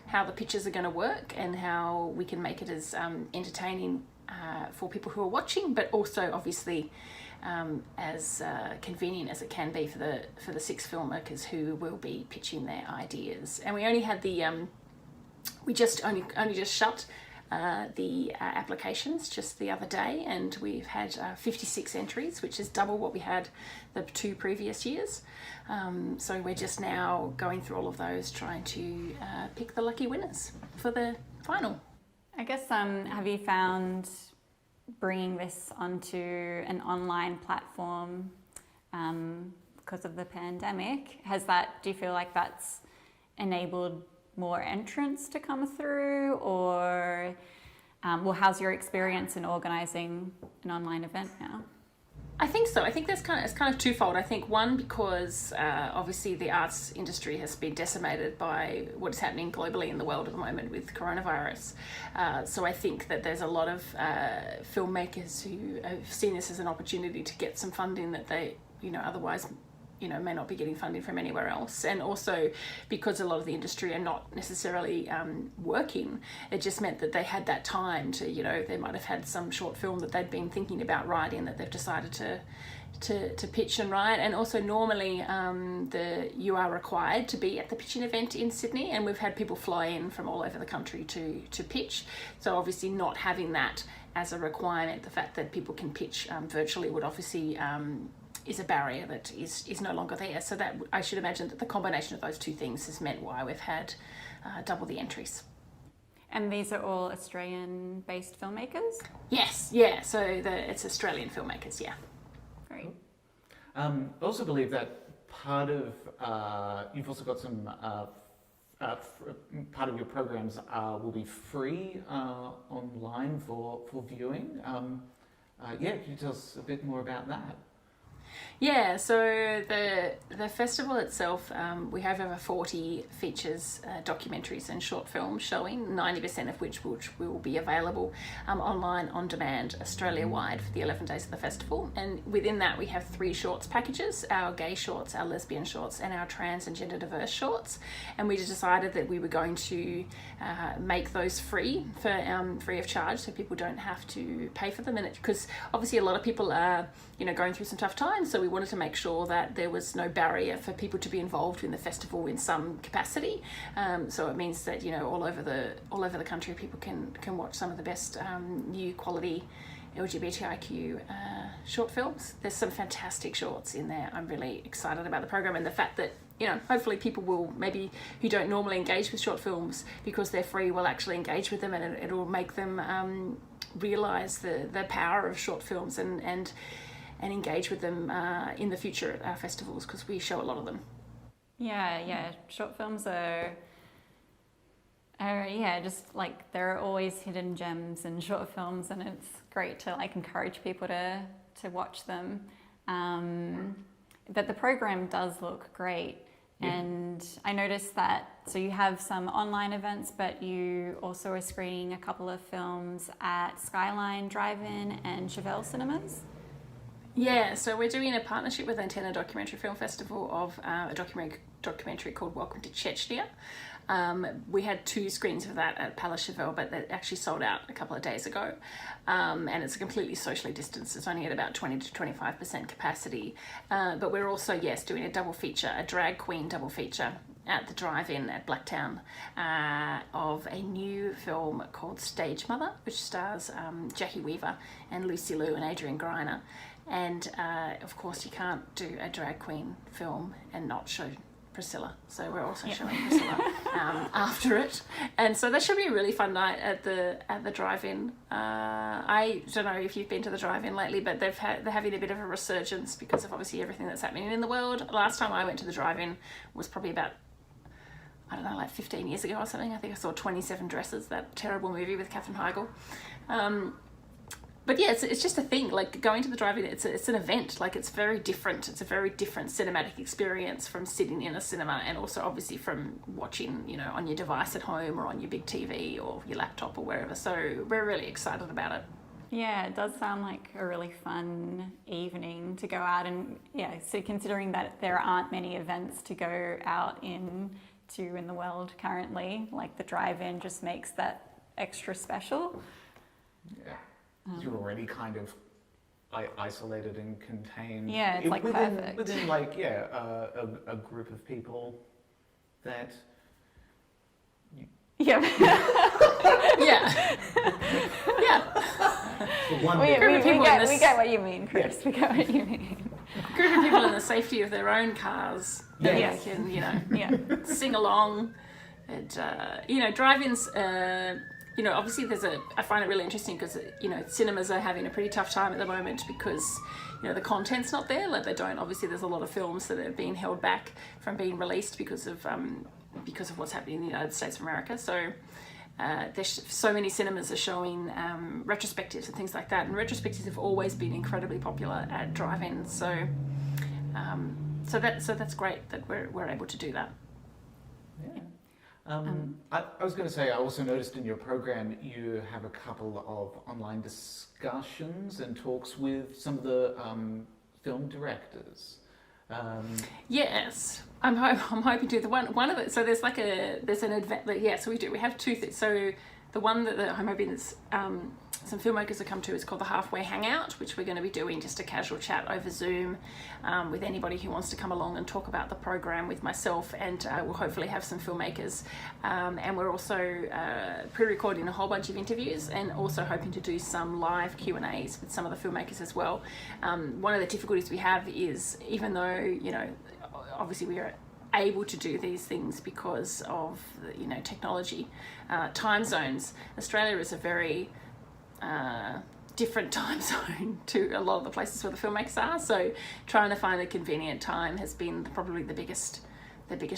how the pitches are going to work and how we can make it as entertaining for people who are watching, but also obviously as convenient as it can be for the 6 filmmakers who will be pitching their ideas. And we only had we just shut the applications just the other day, and we've had 56 entries, which is double what we had the 2 previous years. So we're just now going through all of those, trying to pick the lucky winners for the final. I guess, have you found bringing this onto an online platform because of the pandemic, do you feel like that's enabled more entrants to come through, or how's your experience in organising an online event now? I think so. I think it's kind of twofold. I think one, because obviously the arts industry has been decimated by what is happening globally in the world at the moment with coronavirus. So I think that there's a lot of filmmakers who have seen this as an opportunity to get some funding that they, otherwise may not be getting funding from anywhere else. And also because a lot of the industry are not necessarily working, it just meant that they had that time to, they might have had some short film that they'd been thinking about writing that they've decided to pitch and write. And also normally you are required to be at the pitching event in Sydney, and we've had people fly in from all over the country to pitch. So obviously not having that as a requirement, the fact that people can pitch virtually would obviously is a barrier that is no longer there. So that I should imagine that the combination of those two things has meant why we've had double the entries. And these are all Australian-based filmmakers? Yes, yeah. So it's Australian filmmakers, yeah. Great. I also believe that part of you've also got some part of your programs will be free online for viewing. Yeah, can you tell us a bit more about that? Yeah, so the festival itself, we have over 40 features, documentaries and short films showing, 90% of which will be available online on demand Australia-wide for the 11 days of the festival. And within that we have 3 shorts packages, our gay shorts, our lesbian shorts and our trans and gender diverse shorts. And we decided that we were going to make those free of charge, so people don't have to pay for them. And because obviously a lot of people are going through some tough times, so we wanted to make sure that there was no barrier for people to be involved in the festival in some capacity. So it means that all over the country people can watch some of the best new quality LGBTIQ short films. There's some fantastic shorts in there. I'm really excited about the program and the fact that hopefully people will, maybe who don't normally engage with short films, because they're free, will actually engage with them, and it'll make them realise the power of short films and engage with them in the future at our festivals, because we show a lot of them. Yeah. Short films are just like, there are always hidden gems in short films, and it's great to encourage people to watch them. But the program does look great. Yeah. And I noticed that, so you have some online events, but you also are screening a couple of films at Skyline Drive-In and Chevelle Cinemas. Yeah, so we're doing a partnership with Antenna Documentary Film Festival of a documentary called Welcome to Chechnya. We had 2 screens of that at Palace Chevelle, but that actually sold out a couple of days ago. And it's completely socially distanced. It's only at about 20 to 25% capacity. But we're also, doing a double feature, a drag queen double feature at the drive-in at Blacktown of a new film called Stage Mother, which stars Jackie Weaver and Lucy Liu and Adrian Griner. And of course you can't do a drag queen film and not show Priscilla, so we're also showing Priscilla after it, and so that should be a really fun night at the drive-in. I don't know if you've been to the drive-in lately, but they're having a bit of a resurgence because of obviously everything that's happening in the world. Last time I went to the drive-in was probably about 15 years ago or something. I think I saw 27 Dresses, that terrible movie with Katherine Heigl. But yeah, it's just a thing, going to the drive-in, it's an event, it's very different. It's a very different cinematic experience from sitting in a cinema, and also obviously from watching, on your device at home or on your big TV or your laptop or wherever. So we're really excited about it. Yeah, it does sound like a really fun evening to go out, and so considering that there aren't many events to go out in the world currently, the drive-in just makes that extra special. Yeah. You're already kind of isolated and contained. Yeah, it's within, perfect. Within a group of people that. Yeah. Yeah. We get what you mean, Chris. Yeah. We get what you mean. A group of people in the safety of their own cars. Yes. They can, sing along. And, drive-ins. Obviously I find it really interesting because, cinemas are having a pretty tough time at the moment because, the content's not there. Obviously there's a lot of films that are being held back from being released because of what's happening in the United States of America. So there's so many cinemas are showing retrospectives and things like that. And retrospectives have always been incredibly popular at drive-ins. So that's great that we're able to do that. Yeah. I was going to say, I also noticed in your program you have a couple of online discussions and talks with some of the film directors. Yes, I'm hoping to. One of it. So there's an event. Yeah, so we have two things. So the one that I'm hoping that's some filmmakers have come to is called the Halfway Hangout, which we're going to be doing just a casual chat over Zoom with anybody who wants to come along and talk about the program with myself, and we'll hopefully have some filmmakers. And we're also pre-recording a whole bunch of interviews and also hoping to do some live Q&As with some of the filmmakers as well. One of the difficulties we have is, even though, you know, obviously we are able to do these things because of, you know, technology, time zones. Australia is a very different time zone to a lot of the places where the filmmakers are, so trying to find a convenient time has been probably the biggest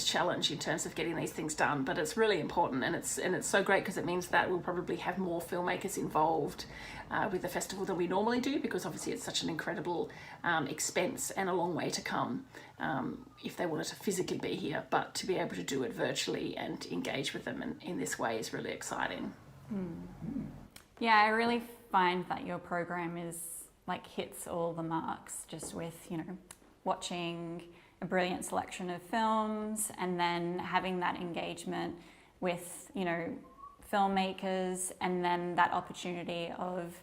challenge in terms of getting these things done. But it's really important, and it's so great because it means that we'll probably have more filmmakers involved with the festival than we normally do, because obviously it's such an incredible expense and a long way to come if they wanted to physically be here, but to be able to do it virtually and engage with them in this way is really exciting. Yeah, I really find that your program hits all the marks, just with, you know, watching a brilliant selection of films and then having that engagement with, you know, filmmakers, and then that opportunity of,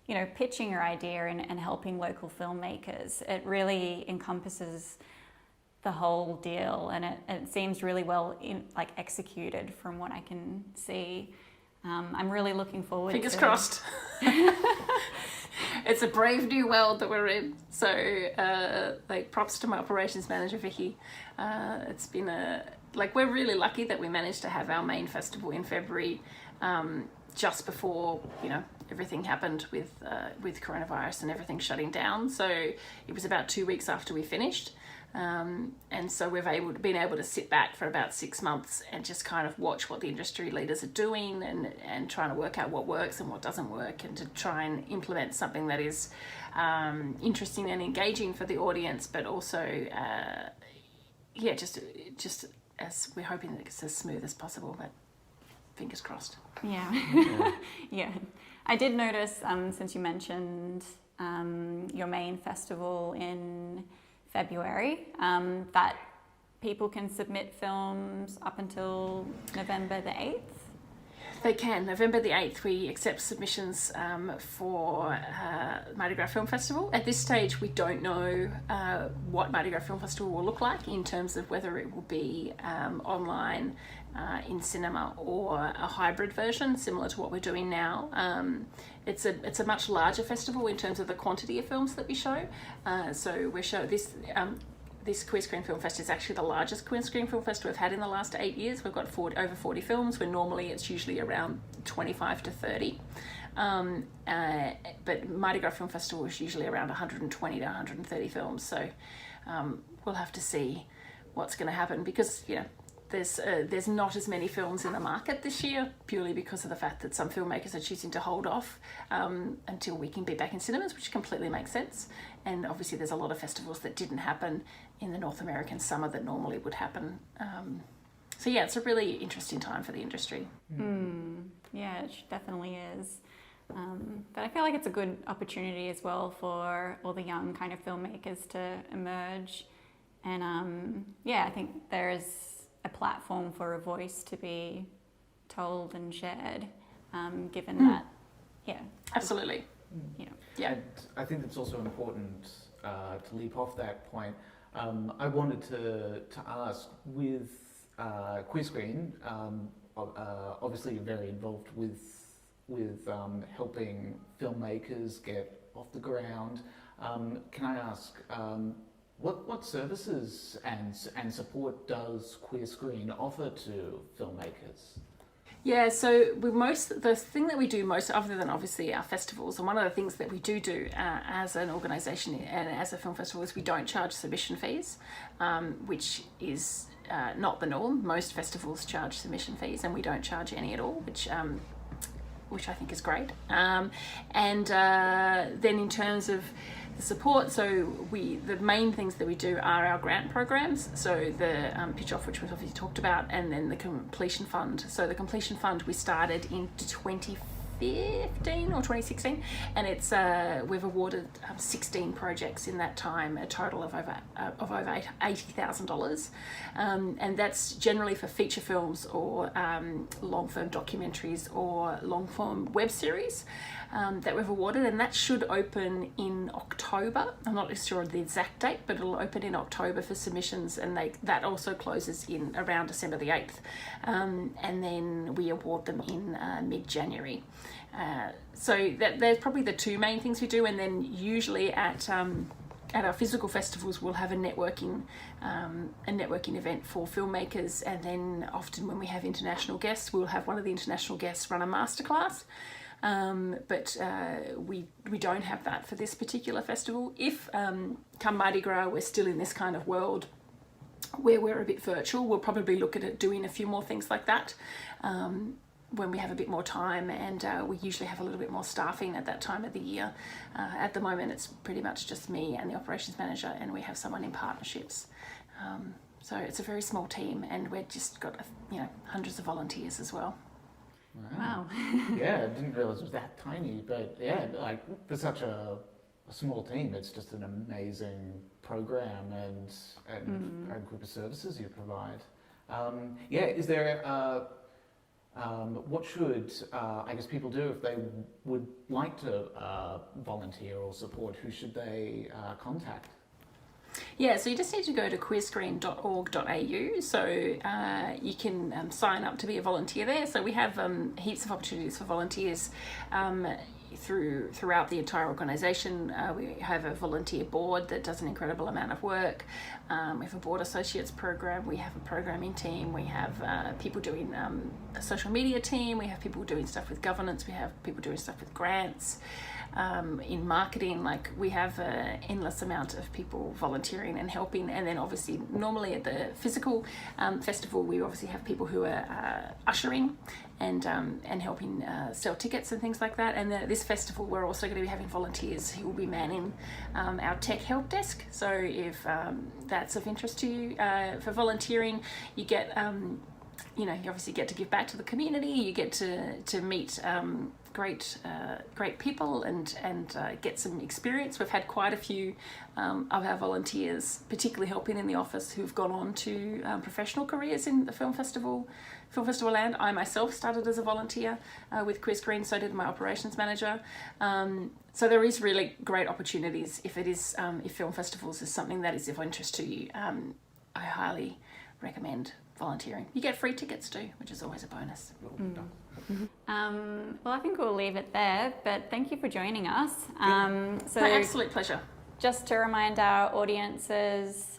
you know, pitching your idea and helping local filmmakers. It really encompasses the whole deal, and it seems really well executed from what I can see. I'm really looking forward to... Fingers crossed. It's a brave new world that we're in. So, props to my operations manager, Vicky. It's been we're really lucky that we managed to have our main festival in February, just before, you know, everything happened with coronavirus and everything shutting down. So it was about 2 weeks after we finished. And so we've been able to sit back for about 6 months and just kind of watch what the industry leaders are doing and trying to work out what works and what doesn't work, and to try and implement something that is interesting and engaging for the audience, but also, just as we're hoping that it's as smooth as possible, but fingers crossed. Yeah. Yeah. I did notice, since you mentioned your main festival in February, that people can submit films up until November the 8th? They can. November the 8th, we accept submissions for Mardi Gras Film Festival. At this stage, we don't know what Mardi Gras Film Festival will look like in terms of whether it will be online, in cinema, or a hybrid version similar to what we're doing now. It's a much larger festival in terms of the quantity of films that we show. So we show this Queer Screen Film Fest is actually the largest Queer Screen Film Fest we've had in the last 8 years. We've got over 40 films, where normally it's usually around 25 to 30. But Mardi Gras Film Festival is usually around 120 to 130 films. So we'll have to see what's going to happen, because, you know, there's not as many films in the market this year, purely because of the fact that some filmmakers are choosing to hold off until we can be back in cinemas, which completely makes sense. And obviously there's a lot of festivals that didn't happen in the North American summer that normally would happen. So yeah, it's a really interesting time for the industry. Yeah, it definitely is. But I feel like it's a good opportunity as well for all the young kind of filmmakers to emerge. And I think there's a platform for a voice to be told and shared, given that, absolutely. You know. Yeah. And I think it's also important to leap off that point. I wanted to ask, with Queer Screen, obviously you're very involved with helping filmmakers get off the ground. Can I ask, what services and support does Queer Screen offer to filmmakers? Yeah, so the thing that we do most, other than obviously our festivals, and one of the things that we do as an organisation and as a film festival, is we don't charge submission fees, which is not the norm. Most festivals charge submission fees, and we don't charge any at all, which I think is great. And then in terms of the support, so the main things that we do are our grant programs, so the pitch off, which we've obviously talked about, and then the completion fund. So the completion fund we started in 2015, 2015 or 2016, and it's we've awarded 16 projects in that time, a total of over $80,000, and that's generally for feature films or long-form documentaries or long-form web series that we've awarded, and that should open in October. I'm not sure of the exact date, but it'll open in October for submissions, and that also closes in around December the 8th, and then we award them in mid-January. So there's probably the two main things we do, and then usually at our physical festivals we'll have a networking event for filmmakers, and then often when we have international guests we'll have one of the international guests run a masterclass. But we don't have that for this particular festival. If come Mardi Gras we're still in this kind of world where we're a bit virtual, we'll probably look at it doing a few more things like that when we have a bit more time, and we usually have a little bit more staffing at that time of the year. At the moment it's pretty much just me and the operations manager, and we have someone in partnerships. So it's a very small team, and we've just got hundreds of volunteers as well. Wow. Yeah, I didn't realise it was that tiny, but yeah, like for such a small team, it's just an amazing program and a group of services you provide. Is there what should I guess people do if they would like to volunteer or support? Who should they contact? Yeah, so you just need to go to queerscreen.org.au, so you can sign up to be a volunteer there. So we have heaps of opportunities for volunteers throughout the entire organisation. We have a volunteer board that does an incredible amount of work. We have a board associates program, we have a programming team, we have people doing a social media team, we have people doing stuff with governance, we have people doing stuff with grants. In marketing, like we have an endless amount of people volunteering and helping, and then obviously normally at the physical festival we obviously have people who are ushering and helping sell tickets and things like that, and this festival we're also going to be having volunteers who will be manning our tech help desk. So if that's of interest to you for volunteering, you get you obviously get to give back to the community, you get to meet great people and get some experience. We've had quite a few of our volunteers, particularly helping in the office, who've gone on to professional careers in the film festival land. I myself started as a volunteer with Queer Screen, so did my operations manager. So there is really great opportunities if film festivals is something that is of interest to you. I highly recommend volunteering. You get free tickets too, which is always a bonus. Well, I think we'll leave it there, but thank you for joining us. So my absolute pleasure. Just to remind our audiences,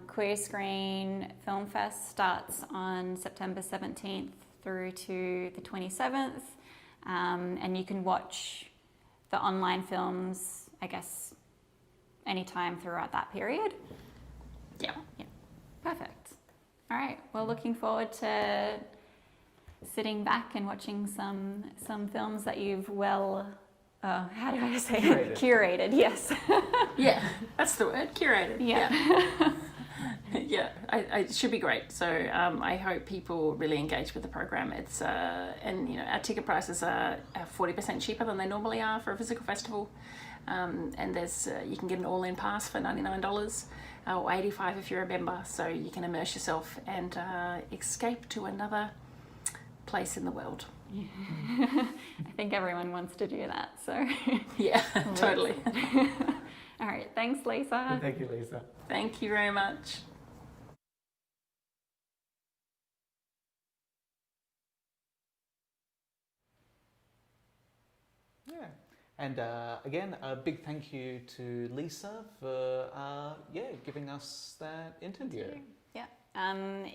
Queer Screen Film Fest starts on September 17th through to the 27th, and you can watch the online films, I guess, anytime throughout that period. Yeah. Perfect. All right, well, looking forward to sitting back and watching some films that you've how do I say it? Curated, yes. Yeah, that's the word, curated. Yeah. Yeah, it should be great. So I hope people really engage with the program. It's and our ticket prices are 40% cheaper than they normally are for a physical festival, and there's you can get an all-in pass for $99 or $85 if you're a member. So you can immerse yourself and escape to another place in the world. Yeah. I think everyone wants to do that. So yeah, totally. All right, thanks, Lisa. Thank you, Lisa. Thank you very much. Yeah, and again, a big thank you to Lisa for giving us that interview. Yeah,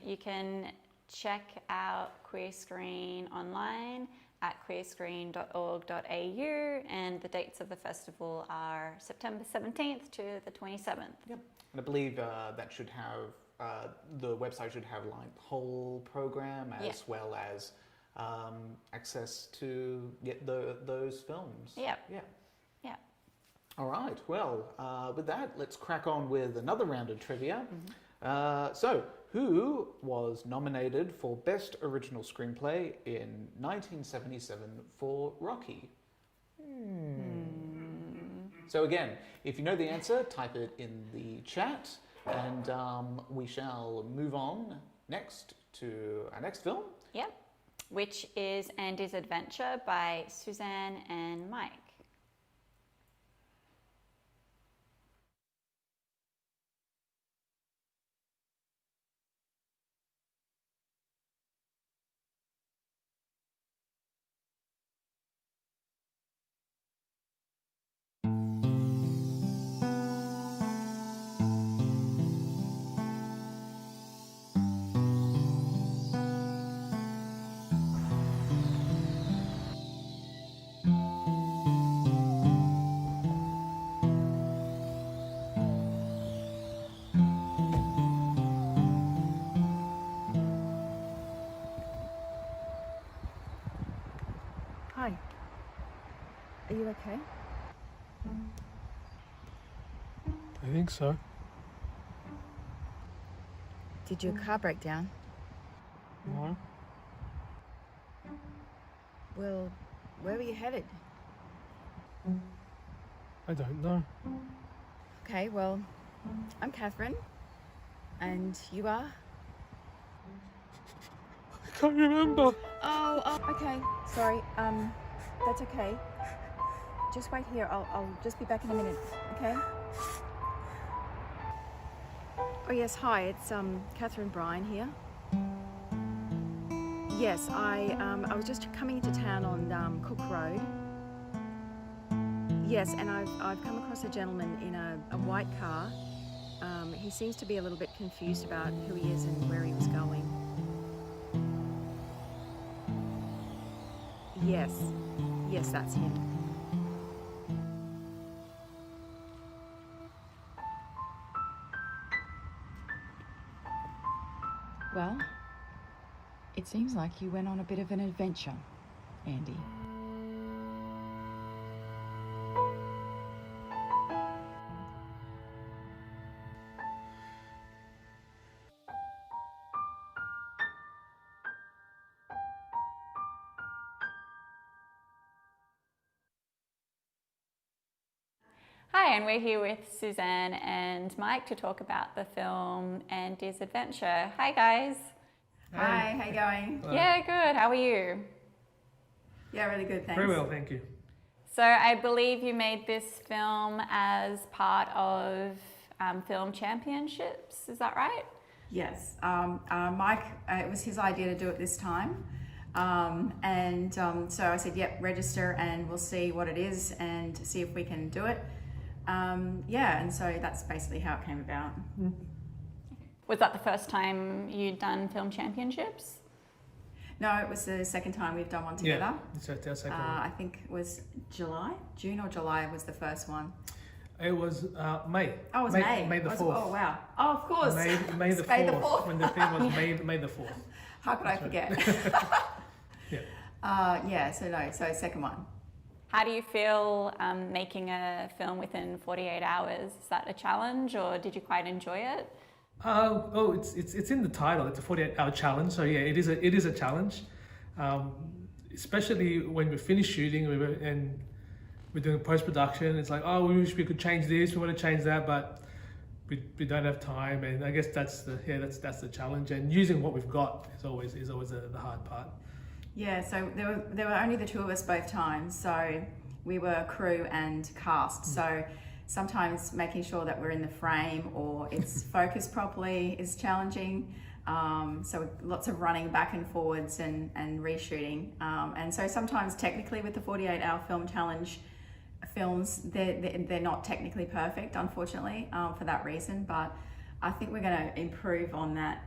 you can check out Queer Screen online at queerscreen.org.au, and the dates of the festival are September 17th to the 27th. Yep, and I believe that should have the website should have like the whole program as well as access to get those films. Yeah. Yeah. Yeah. All right. Well, with that, let's crack on with another round of trivia. So, who was nominated for Best Original Screenplay in 1977 for Rocky? So again, if you know the answer, type it in the chat, and we shall move on next to our next film. Yep, which is Andy's Adventure by Suzanne and Mike. Hi. Are you okay? I think so. Did your car break down? No. Well, where were you headed? I don't know. Okay, well, I'm Catherine. And you are? I can't remember. Oh, okay. Sorry. That's okay. Just wait here. I'll just be back in a minute, okay? Oh yes, hi. It's Catherine Bryan here. Yes, I was just coming into town on Cook Road. Yes, and I've come across a gentleman in a white car. He seems to be a little bit confused about who he is and where he was going. Yes, that's him. Well, it seems like you went on a bit of an adventure, Andy. Hi, and we're here with Suzanne and Mike to talk about the film Andy's Adventure. Hi, guys. Hi, how you going? Yeah, good. How are you? Yeah, really good, thanks. Very well, thank you. So I believe you made this film as part of film championships. Is that right? Yes, Mike, it was his idea to do it this time. So I said, yep, register and we'll see what it is and see if we can do it. And so that's basically how it came about. Was that the first time you'd done film championships? No, it was the second time we've done one together. Yeah, it's our second one. I think it was June or July was the first one. It was May. Oh, it was May. May the 4th. Oh, wow. Oh, of course. May the 4th. May the 4th. When the theme was May the 4th. How could I forget? Yeah. So second one. How do you feel making a film within 48 hours? Is that a challenge or did you quite enjoy it? It's in the title. It's a 48-hour challenge. So yeah, it is a challenge, especially when we finish shooting and we're doing post-production. It's like, oh, we wish we could change this, we want to change that, but we don't have time. And I guess that's the challenge. And using what we've got is always the hard part. Yeah, so there were only the two of us both times. So we were crew and cast. So sometimes making sure that we're in the frame or it's focused properly is challenging. So lots of running back and forwards and reshooting. And so sometimes technically with the 48-hour film challenge films, they're not technically perfect, unfortunately, for that reason. But I think we're going to improve on that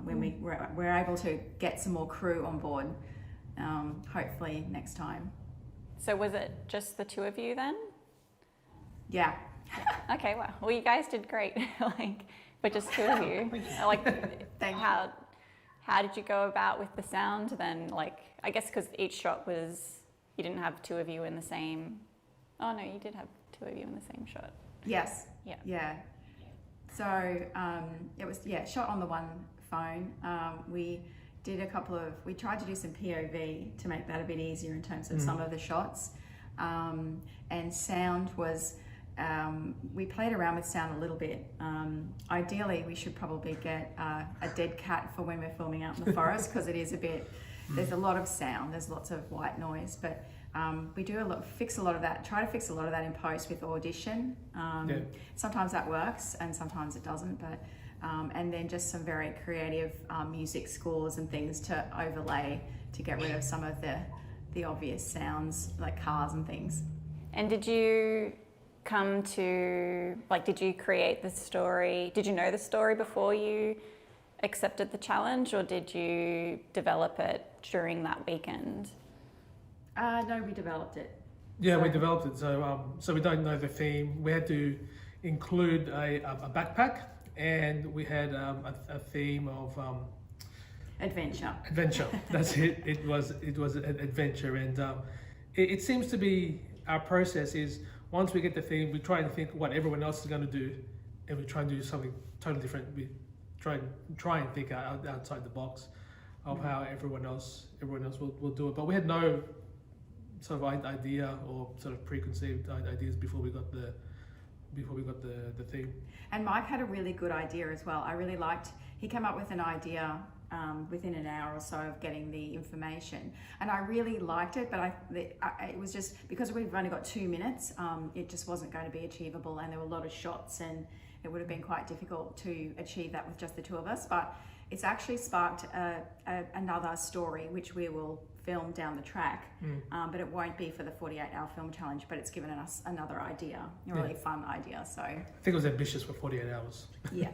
when we're able to get some more crew on board, hopefully next time. So was it just the two of you then? Yeah. Okay, well, you guys did great. But just two of you. How did you go about with the sound then? I guess because each shot was, you didn't have two of you in the same. Oh no, you did have two of you in the same shot. Yes. Yeah. Yeah. So it was shot on the one phone. We tried to do some POV to make that a bit easier in terms of some of the shots. And sound was, we played around with sound a little bit. Ideally, we should probably get a dead cat for when we're filming out in the forest, because it is a bit, there's a lot of sound, there's lots of white noise, but we do try to fix a lot of that in post with Audition. Sometimes that works and sometimes it doesn't, but and then just some very creative music scores and things to overlay to get rid of some of the obvious sounds like cars and things. And did you come to, like, did you create the story? Did you know the story before you accepted the challenge, or did you develop it during that weekend? No, we developed it. Yeah, we developed it. So we don't know the theme. We had to include a backpack, and we had a theme of adventure. Adventure. That's it. It was an adventure, and it seems to be our process is once we get the theme, we try and think what everyone else is going to do, and we try and do something totally different. We try and think outside the box of how everyone else will do it. But we had no sort of idea or sort of preconceived ideas before we got the theme. And Mike had a really good idea as well. I really liked, he came up with an idea within an hour or so of getting the information, and I really liked it, but it was just because we've only got 2 minutes, it just wasn't going to be achievable, and there were a lot of shots and it would have been quite difficult to achieve that with just the two of us. But it's actually sparked another story which we will film down the track, but it won't be for the 48-hour film challenge, but it's given us another idea, a really fun idea. So I think it was ambitious for 48 hours. Yeah.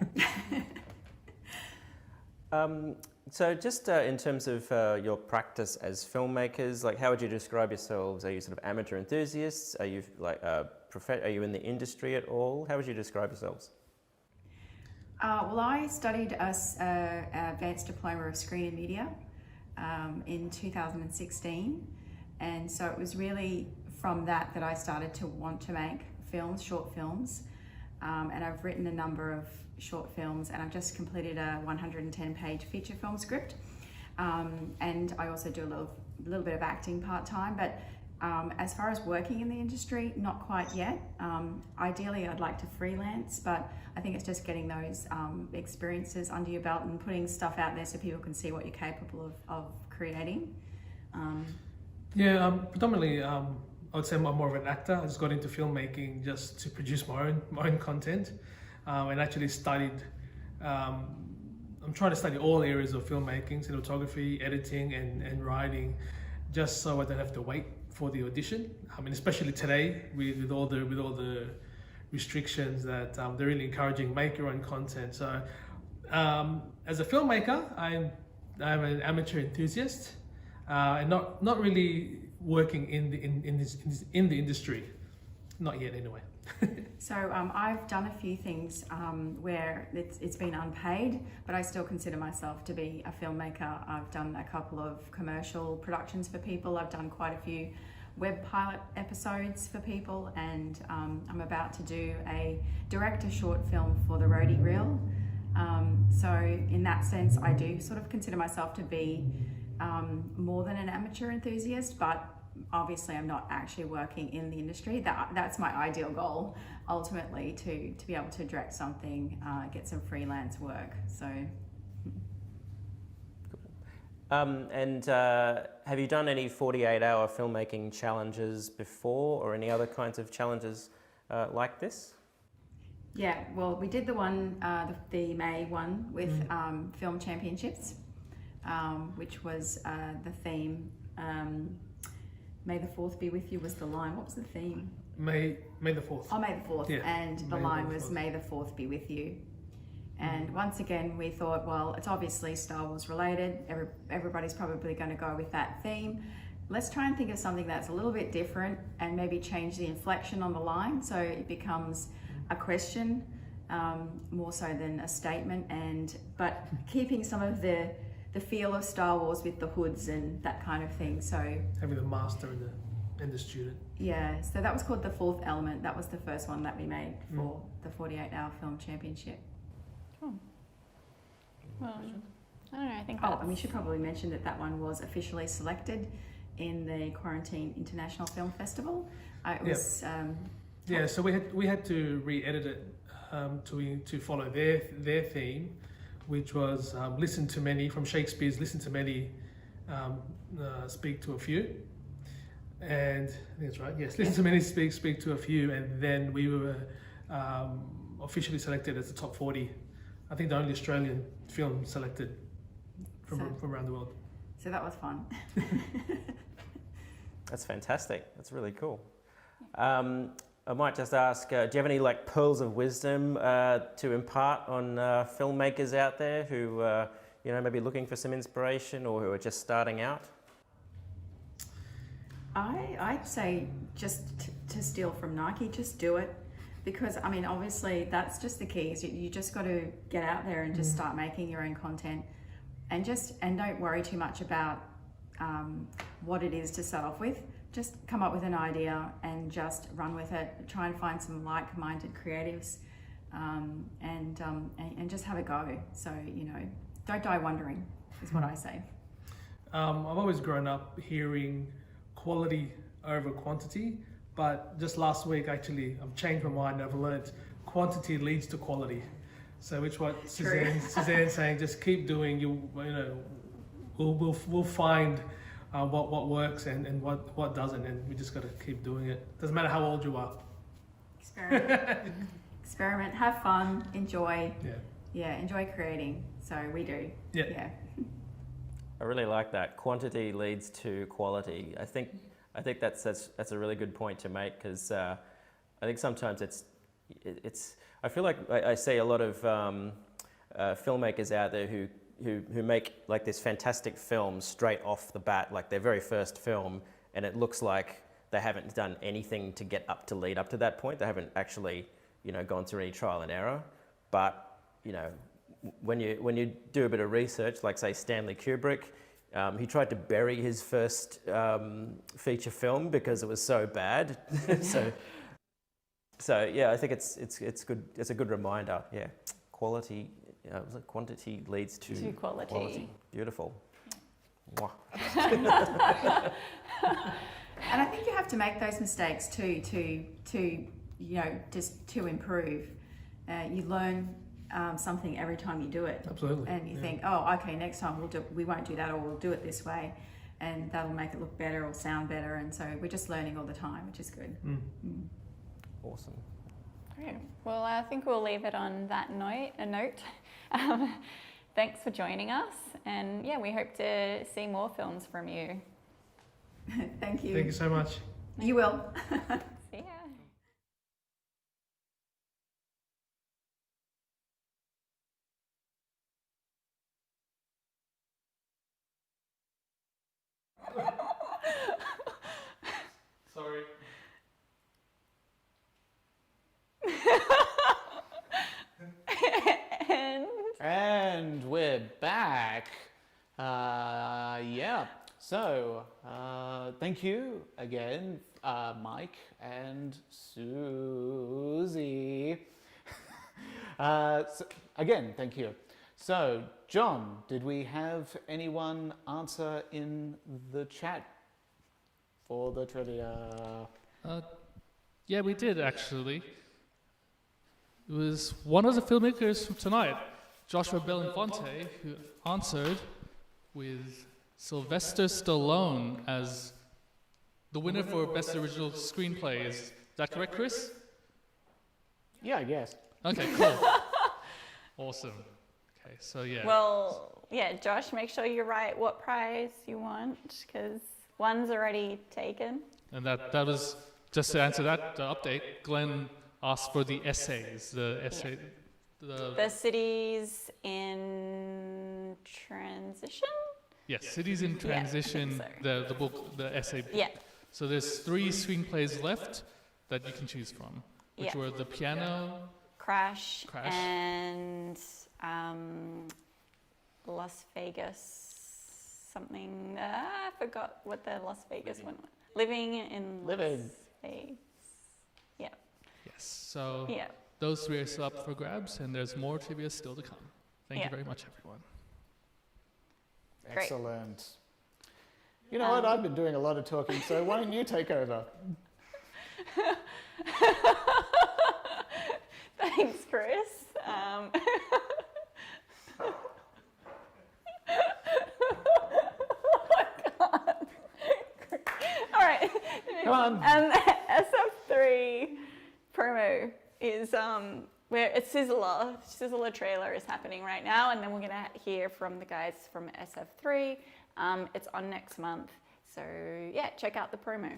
So just in terms of your practice as filmmakers, like how would you describe yourselves? Are you sort of amateur enthusiasts? Are you like are you in the industry at all? How would you describe yourselves? Well, I studied an advanced diploma of screen and media in 2016, and so it was really from that I started to want to make films, short films, and I've written a number of short films, and I've just completed a 110-page feature film script, and I also do a little bit of acting part-time, but as far as working in the industry, not quite yet. Ideally, I'd like to freelance, but I think it's just getting those experiences under your belt and putting stuff out there so people can see what you're capable of creating. Predominantly, I would say I'm more of an actor. I just got into filmmaking just to produce my own content, and actually studied. I'm trying to study all areas of filmmaking, cinematography, editing, and writing, just so I don't have to wait for the audition. I mean, especially today with all the restrictions that they're really encouraging make your own content. So as a filmmaker, I'm an amateur enthusiast, and not really working in the industry, not yet anyway. So I've done a few things where it's been unpaid, but I still consider myself to be a filmmaker. I've done a couple of commercial productions for people. I've done quite a few web pilot episodes for people, and I'm about to do a director short film for the Roadie Reel. So in that sense, I do sort of consider myself to be more than an amateur enthusiast, but obviously I'm not actually working in the industry. That's my ideal goal, ultimately, to be able to direct something, get some freelance work. So. Have you done any 48-hour filmmaking challenges before, or any other kinds of challenges like this? Yeah, well, we did the one, the May one with Film Championships, which was the theme. May the 4th be with you was the line. What was the theme? May the 4th. Oh, May the 4th. Yeah. And the line was May the 4th be with you. And once again, we thought, well, it's obviously Star Wars related. Everybody's probably going to go with that theme. Let's try and think of something that's a little bit different and maybe change the inflection on the line so it becomes a question more so than a statement, but keeping some of the feel of Star Wars with the hoods and that kind of thing. So having the master and the student. Yeah, so that was called The Fourth Element. That was the first one that we made for the 48-hour film championship. Well, I don't know. I think. Oh, and we should probably mention that one was officially selected in the Quarantine International Film Festival. It was. So we had to re-edit it to follow their theme, which was listen to many, from Shakespeare's Listen to Many, speak to a few. And I think that's right. Yes, listen to many, speak to a few, and then we were officially selected as the top 40. I think the only Australian film selected from around the world. So that was fun. That's fantastic. That's really cool. I might just ask, do you have any like pearls of wisdom to impart on filmmakers out there who maybe looking for some inspiration or who are just starting out? I'd say just to steal from Nike, just do it. Because, I mean, obviously that's just the key. Is you just got to get out there and just start making your own content, and don't worry too much about what it is to start off with. Just come up with an idea and just run with it. Try and find some like-minded creatives, and just have a go. So, don't die wondering is what I say. I've always grown up hearing quality over quantity, but just last week actually I've changed my mind. I've learned quantity leads to quality. So which what Suzanne's saying, just keep doing. We'll find what works and what doesn't, and we just got to keep doing it. Doesn't matter how old you are. Experiment, have fun, enjoy. Enjoy creating. So we do. Yeah. I really like that. Quantity leads to quality. I think that's a really good point to make, because I think sometimes it's. I feel like I see a lot of filmmakers out there who make like this fantastic film straight off the bat, like their very first film, and it looks like they haven't done anything to lead up to that point. They haven't actually gone through any trial and error. But when you do a bit of research, like say Stanley Kubrick, he tried to bury his first feature film because it was so bad. so yeah, I think it's good. It's a good reminder. Yeah, quality. Quantity leads to quality. Beautiful. Mwah. And I think you have to make those mistakes too, just to improve. You learn something every time you do it. Absolutely. And you think, oh, okay, next time we won't do that, or we'll do it this way, and that'll make it look better or sound better. And so we're just learning all the time, which is good. Awesome. Great. Well, I think we'll leave it on that note. Thanks for joining us, and we hope to see more films from you. Thank you. Thank you so much. You will. See ya. Sorry. And we're back. So, thank you again, Mike and Susie. Again, thank you. So, John, did we have anyone answer in the chat for the trivia? Yeah, we did actually. It was one of the filmmakers from tonight, Joshua Belinfonte, who answered with Sylvester Stallone as the winner for Best Original Screenplay. Is that correct, Chris? Yeah, I guess. Okay, cool. Awesome. Okay, so yeah. Well, Josh, make sure you write what prize you want, because one's already taken. And that was, just to answer that update, Glenn asked for the essays, The cities in transition? Yes, Cities in Transition, the book, the essay book. Yeah. So there's 3 screenplays left that you can choose from, which were The Piano, Crash. And Las Vegas something. I forgot what the Las Vegas one was. Living in Las Vegas. Yeah. Yes, so those 3 are still up for grabs, and there's more trivia still to come. Thank you very much, everyone. Great. Excellent. You know what? I've been doing a lot of talking, so why don't you take over? Thanks, Chris. All right. Come on. SF3 promo is where it's Sizzler trailer is happening right now, and then we're gonna hear from the guys from SF3. It's on next month, so yeah, check out the promo.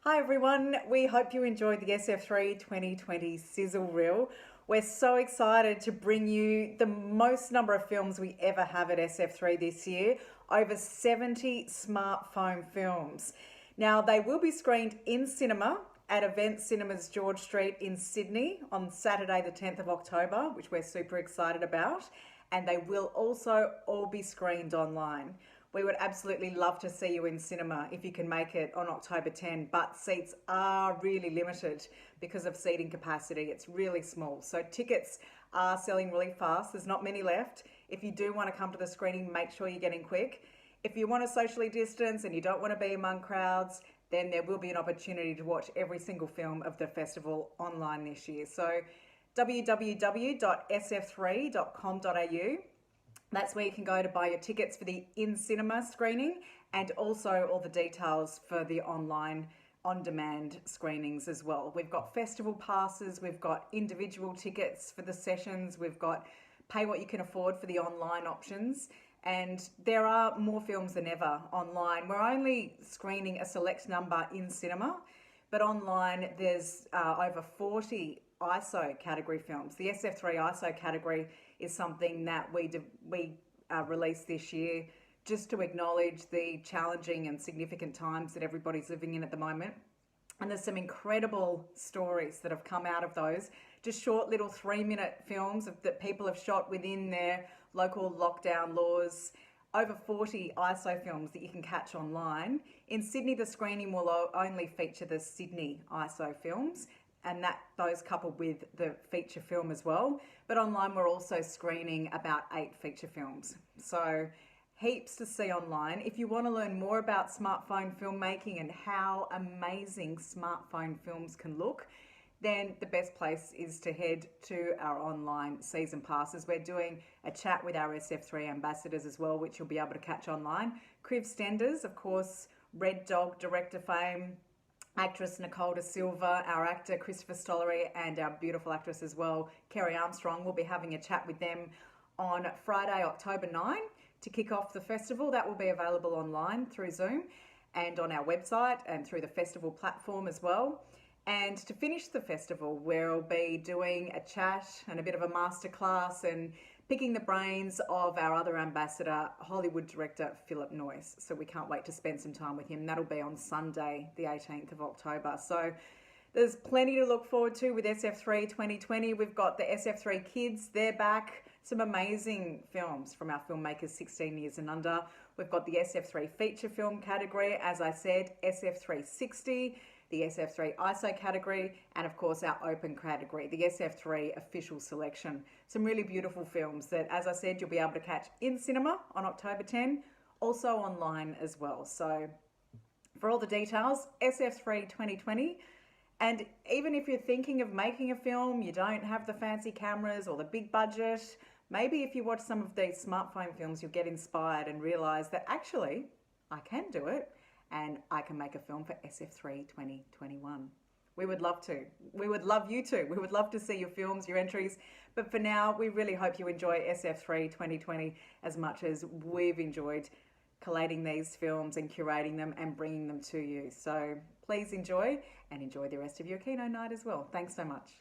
Hi everyone, we hope you enjoyed the SF3 2020 Sizzle Reel. We're so excited to bring you the most number of films we ever have at SF3 this year, over 70 smartphone films. Now they will be screened in cinema at Event Cinemas George Street in Sydney on Saturday the 10th of October, which we're super excited about, and they will also all be screened online. We would absolutely love to see you in cinema if you can make it on October 10, but seats are really limited because of seating capacity. It's really small. So tickets are selling really fast. There's not many left. If you do want to come to the screening, make sure you get in quick. If you want to socially distance and you don't want to be among crowds, then there will be an opportunity to watch every single film of the festival online this year. So www.sf3.com.au. That's where you can go to buy your tickets for the in-cinema screening, and also all the details for the online on-demand screenings as well. We've got festival passes, we've got individual tickets for the sessions, we've got pay what you can afford for the online options, and there are more films than ever online. We're only screening a select number in cinema, but online there's over 40 ISO category films. The SF3 ISO category is something that we released this year just to acknowledge the challenging and significant times that everybody's living in at the moment. And there's some incredible stories that have come out of those, just short little 3-minute films that people have shot within their local lockdown laws. Over 40 ISO films that you can catch online. In Sydney, the screening will only feature the Sydney ISO films, and those coupled with the feature film as well. But online we're also screening about 8 feature films. So heaps to see online. If you want to learn more about smartphone filmmaking and how amazing smartphone films can look, then the best place is to head to our online season passes. We're doing a chat with our SF3 ambassadors as well, which you'll be able to catch online. Kriv Stenders, of course, Red Dog director fame, actress Nicole Da Silva, our actor Christopher Stollery, and our beautiful actress as well, Kerry Armstrong. We'll be having a chat with them on Friday, October 9 to kick off the festival. That will be available online through Zoom and on our website and through the festival platform as well. And to finish the festival, we'll be doing a chat and a bit of a masterclass and picking the brains of our other ambassador, Hollywood director Philip Noyce. So we can't wait to spend some time with him. That'll be on Sunday, the 18th of October. So there's plenty to look forward to with SF3 2020. We've got the SF3 Kids, they're back. Some amazing films from our filmmakers 16 years and under. We've got the SF3 feature film category, as I said, SF360, the SF3 ISO category, and of course our open category, the SF3 official selection. Some really beautiful films that, as I said, you'll be able to catch in cinema on October 10, also online as well. So for all the details, SF3 2020. And even if you're thinking of making a film, you don't have the fancy cameras or the big budget, maybe if you watch some of these smartphone films, you'll get inspired and realise that actually, I can do it. and I can make a film for SF3 2021. We would love to. We would love you to. We would love to see your films, your entries. But for now, we really hope you enjoy SF3 2020 as much as we've enjoyed collating these films and curating them and bringing them to you. So please enjoy, and enjoy the rest of your Kino night as well. Thanks so much.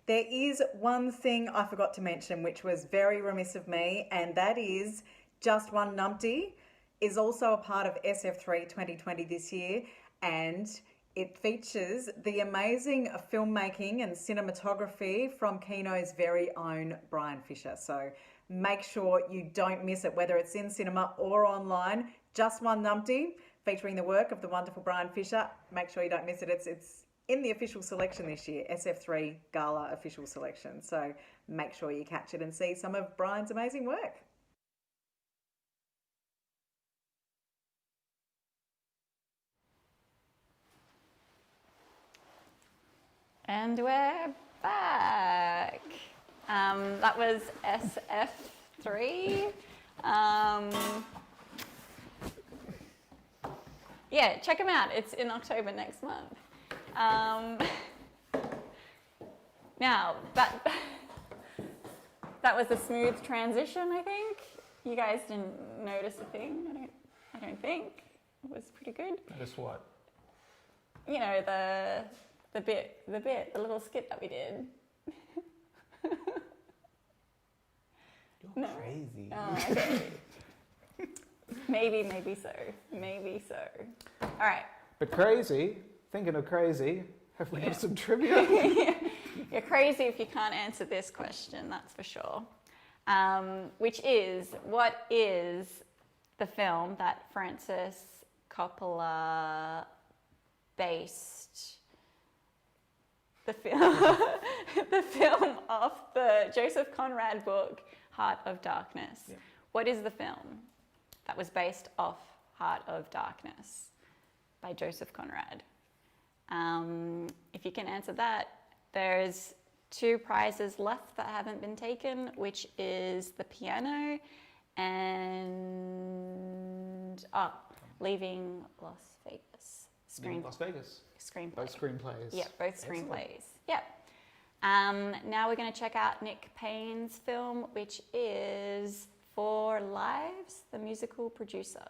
There is one thing I forgot to mention, which was very remiss of me, and that is Just One Numpty is also a part of SF3 2020 this year, and it features the amazing filmmaking and cinematography from Kino's very own Brian Fisher. So make sure you don't miss it, whether it's in cinema or online. Just One Numpty, featuring the work of the wonderful Brian Fisher. Make sure you don't miss it. It's in the official selection this year, SF3 Gala official selection. So make sure you catch it and see some of Brian's amazing work. And we're back. That was SF3. Yeah, check them out. It's in October next month. Now, that was a smooth transition, I think. You guys didn't notice a thing, I don't think. It was pretty good. Notice what? You know, the little skit that we did. You're crazy. Oh, okay. Maybe so. All right. But crazy, thinking of crazy, have we have some trivia? You're crazy if you can't answer this question, that's for sure. Which is, what is the film that Francis Coppola based the film off the Joseph Conrad book, Heart of Darkness? Yeah. What is the film that was based off Heart of Darkness by Joseph Conrad? If you can answer that, there's 2 prizes left that haven't been taken, which is the piano and Leaving Las Vegas. Las Vegas. Screenplay. Both screenplays. Yeah, both screenplays. Yep. Now we're going to check out Nick Payne's film, which is 4 Lives, the musical producer.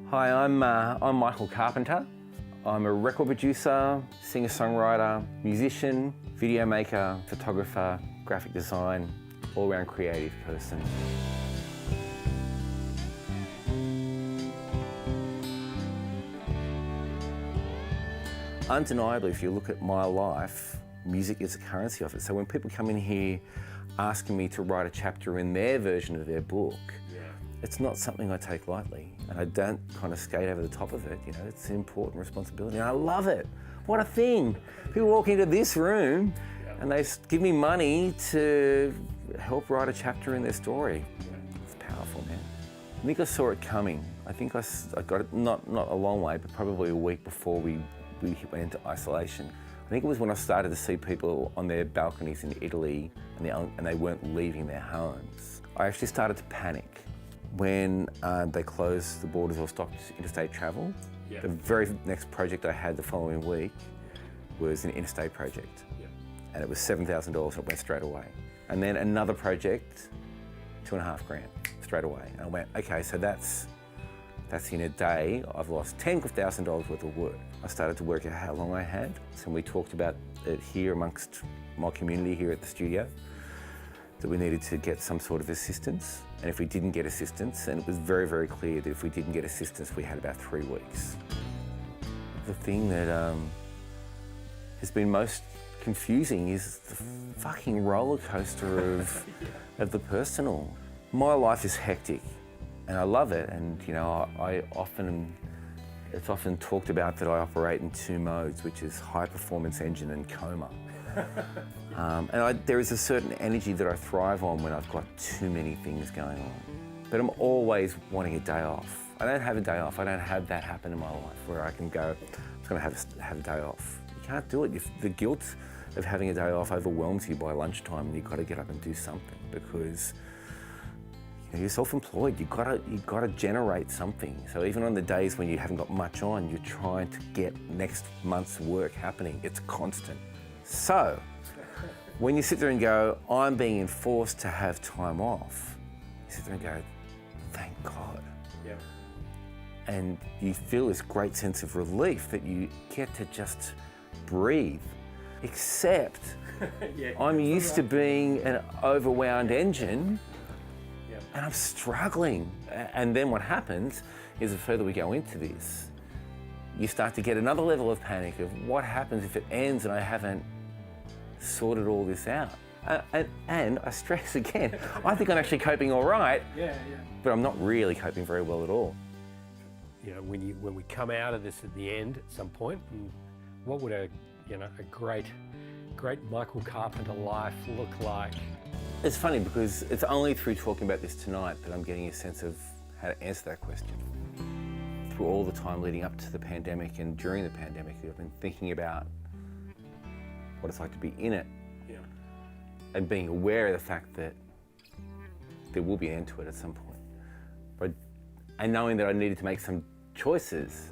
Hi, I'm Michael Carpenter. I'm a record producer, singer-songwriter, musician, video maker, photographer, graphic design, all-round creative person. Undeniably, if you look at my life, music is a currency of it. So when people come in here asking me to write a chapter in their version of their book, it's not something I take lightly, and I don't kind of skate over the top of it. You know, it's an important responsibility, and I love it. What a thing! People walk into this room and they give me money to help write a chapter in their story. It's powerful, man. I think I saw it coming. I think I got it not a long way, but probably a week before we went into isolation. I think it was when I started to see people on their balconies in Italy and they weren't leaving their homes. I actually started to panic. When they closed the borders or stopped interstate travel, the very next project I had the following week was an interstate project. And it was $7,000 and it went straight away. And then another project, $2.5 grand straight away. And I went, okay, so that's in a day, I've lost $10,000 worth of work. I started to work out how long I had. So we talked about it here amongst my community here at the studio, that we needed to get some sort of assistance. And if we didn't get assistance, and it was very, very clear that if we didn't get assistance, we had about 3 weeks. The thing that has been most confusing is the fucking roller coaster of the personal. My life is hectic, and I love it. And you know, it's often talked about that I operate in 2 modes, which is high performance engine and coma. There is a certain energy that I thrive on when I've got too many things going on. But I'm always wanting a day off. I don't have a day off. I don't have that happen in my life where I can go, I'm going to have a day off. You can't do it. The guilt of having a day off overwhelms you by lunchtime, and you've got to get up and do something because you're self-employed. You've got to generate something. So even on the days when you haven't got much on, you're trying to get next month's work happening. It's constant. So when you sit there and go, I'm being enforced to have time off, you sit there and go, thank God. Yeah. And you feel this great sense of relief that you get to just breathe. Except I'm used to being an overwound engine and I'm struggling. And then what happens is the further we go into this, you start to get another level of panic of what happens if it ends and I haven't sorted all this out. And I stress again, I think I'm actually coping all right, but I'm not really coping very well at all. You know, when we come out of this at the end at some point, and what would a great Michael Carpenter life look like? It's funny because it's only through talking about this tonight that I'm getting a sense of how to answer that question. Through all the time leading up to the pandemic and during the pandemic, I've been thinking about what it's like to be in it and being aware of the fact that there will be an end to it at some point. And knowing that I needed to make some choices.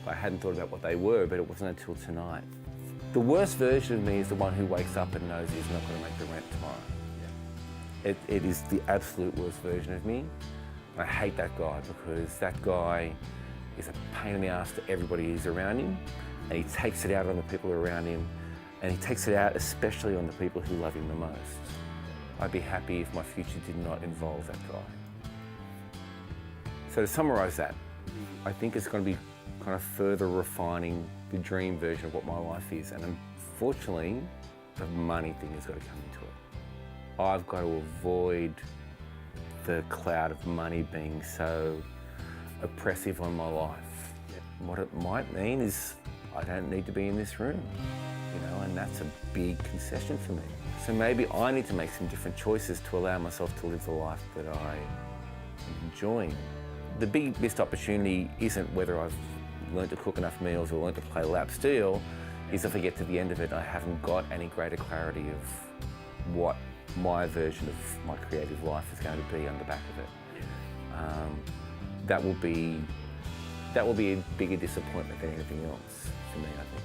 I hadn't thought about what they were, but it wasn't until tonight. The worst version of me is the one who wakes up and knows he's not going to make the rent tomorrow. It is the absolute worst version of me. I hate that guy because that guy is a pain in the ass to everybody who's around him, and he takes it out on the people around him, and he takes it out especially on the people who love him the most. I'd be happy if my future did not involve that guy. So to summarise that, I think it's going to be kind of further refining the dream version of what my life is, and unfortunately, the money thing has got to come into it. I've got to avoid the cloud of money being so oppressive on my life. What it might mean is I don't need to be in this room, and that's a big concession for me. So maybe I need to make some different choices to allow myself to live the life that I am enjoying. The big missed opportunity isn't whether I've learned to cook enough meals or learned to play lap steel, is if I get to the end of it, I haven't got any greater clarity of what my version of my creative life is going to be on the back of it. That will be a bigger disappointment than anything else for me, I think.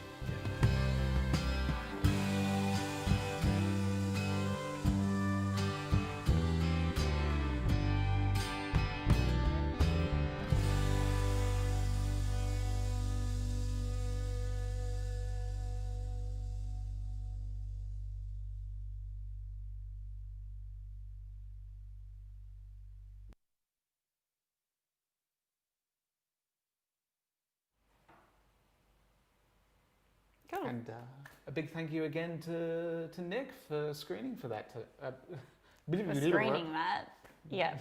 Cool. And a big thank you again to Nick for screening for that. For screening that, yeah.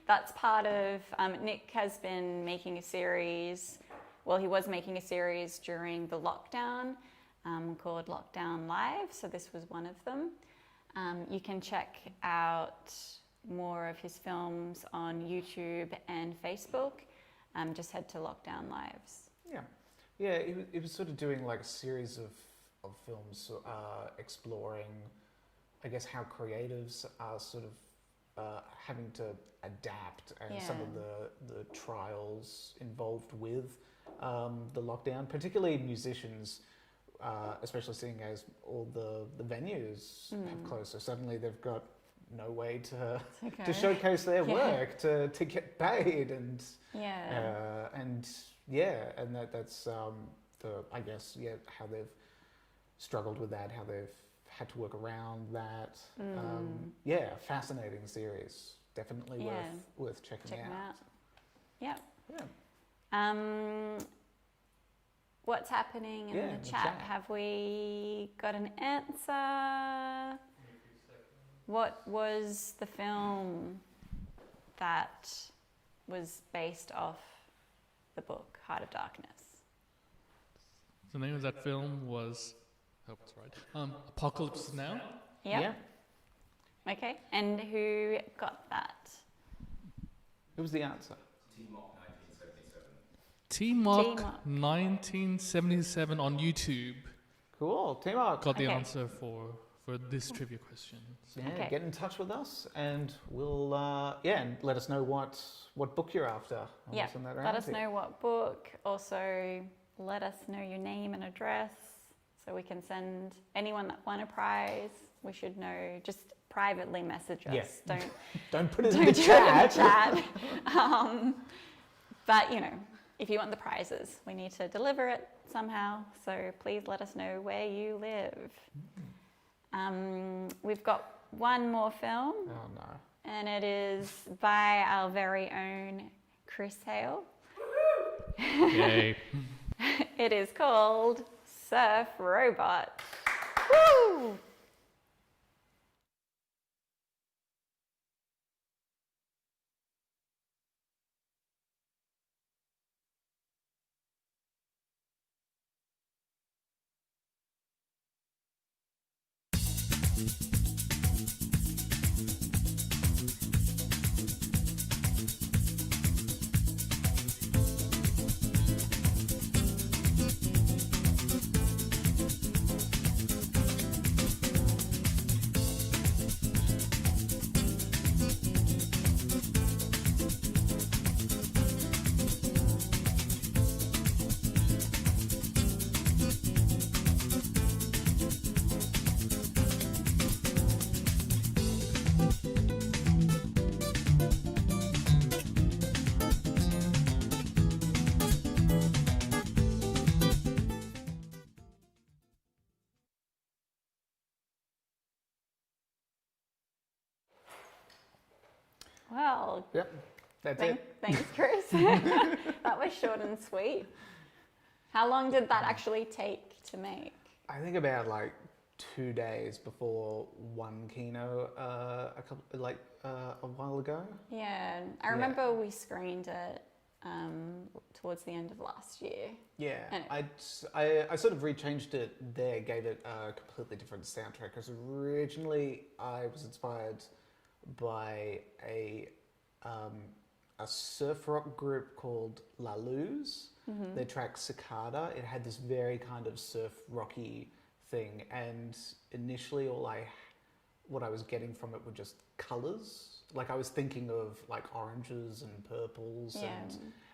That's part of, Nick has been making a series, well, he was making a series during the lockdown called Lockdown Live, so this was one of them. You can check out more of his films on YouTube and Facebook. Just head to Lockdown Lives. Yeah, it was sort of doing like a series of films exploring, I guess, how creatives are sort of having to adapt and some of the trials involved with the lockdown, particularly musicians, especially seeing as all the venues have closed. So suddenly they've got no way to showcase their work, to get paid, and that's I guess how they've struggled with that, how they've had to work around that. Fascinating series, definitely worth checking out. Yeah. What's happening in the chat? Have we got an answer? What was the film that was based off the book Heart of Darkness? The name of that film was, I hope it's right, Apocalypse Now? Yeah. Okay, and who got that? Who was the answer? T-Mock 1977 on YouTube. Cool, T-Mock. Got the answer for this trivia question. So. Yeah, get in touch with us and we'll, and let us know what book you're after. Yeah, let us know what book. Also, let us know your name and address so we can send anyone that won a prize. We should know, just privately message us. Yes. Don't put it in the chat. But, you know, if you want the prizes, we need to deliver it somehow. So please let us know where you live. We've got one more film. Oh no. And it is by our very own Chris Hale. Yay. It is called Surf Robot. Woo! Well, yep, that's it. Thanks, Chris. That was short and sweet. How long did that actually take to make? I think about like 2 days before one Kino a while ago. Yeah, I remember we screened it towards the end of last year. Yeah, And I sort of rechanged it there, gave it a completely different soundtrack, because originally I was inspired by a surf rock group called La Luz. Mhm. Their track Cicada, it had this very kind of surf rocky thing, and initially what I was getting from it were just colours. Like I was thinking of like oranges and purples,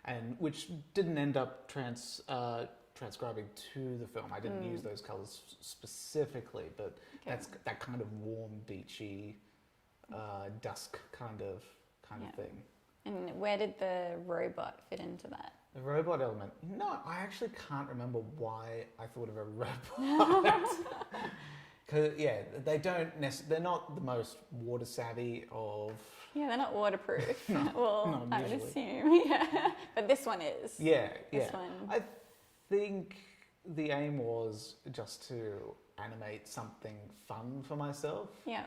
and which didn't end up transcribing to the film. I didn't use those colours specifically, but that's that kind of warm, beachy, dusk kind of thing. And where did the robot fit into that? The robot element. No, I actually can't remember why I thought of a robot. Because they're not the most water savvy of. Yeah, they're not waterproof. No, well, not I would usually. assume. Yeah, but this one is. Yeah. This one. I think the aim was just to animate something fun for myself. Yeah.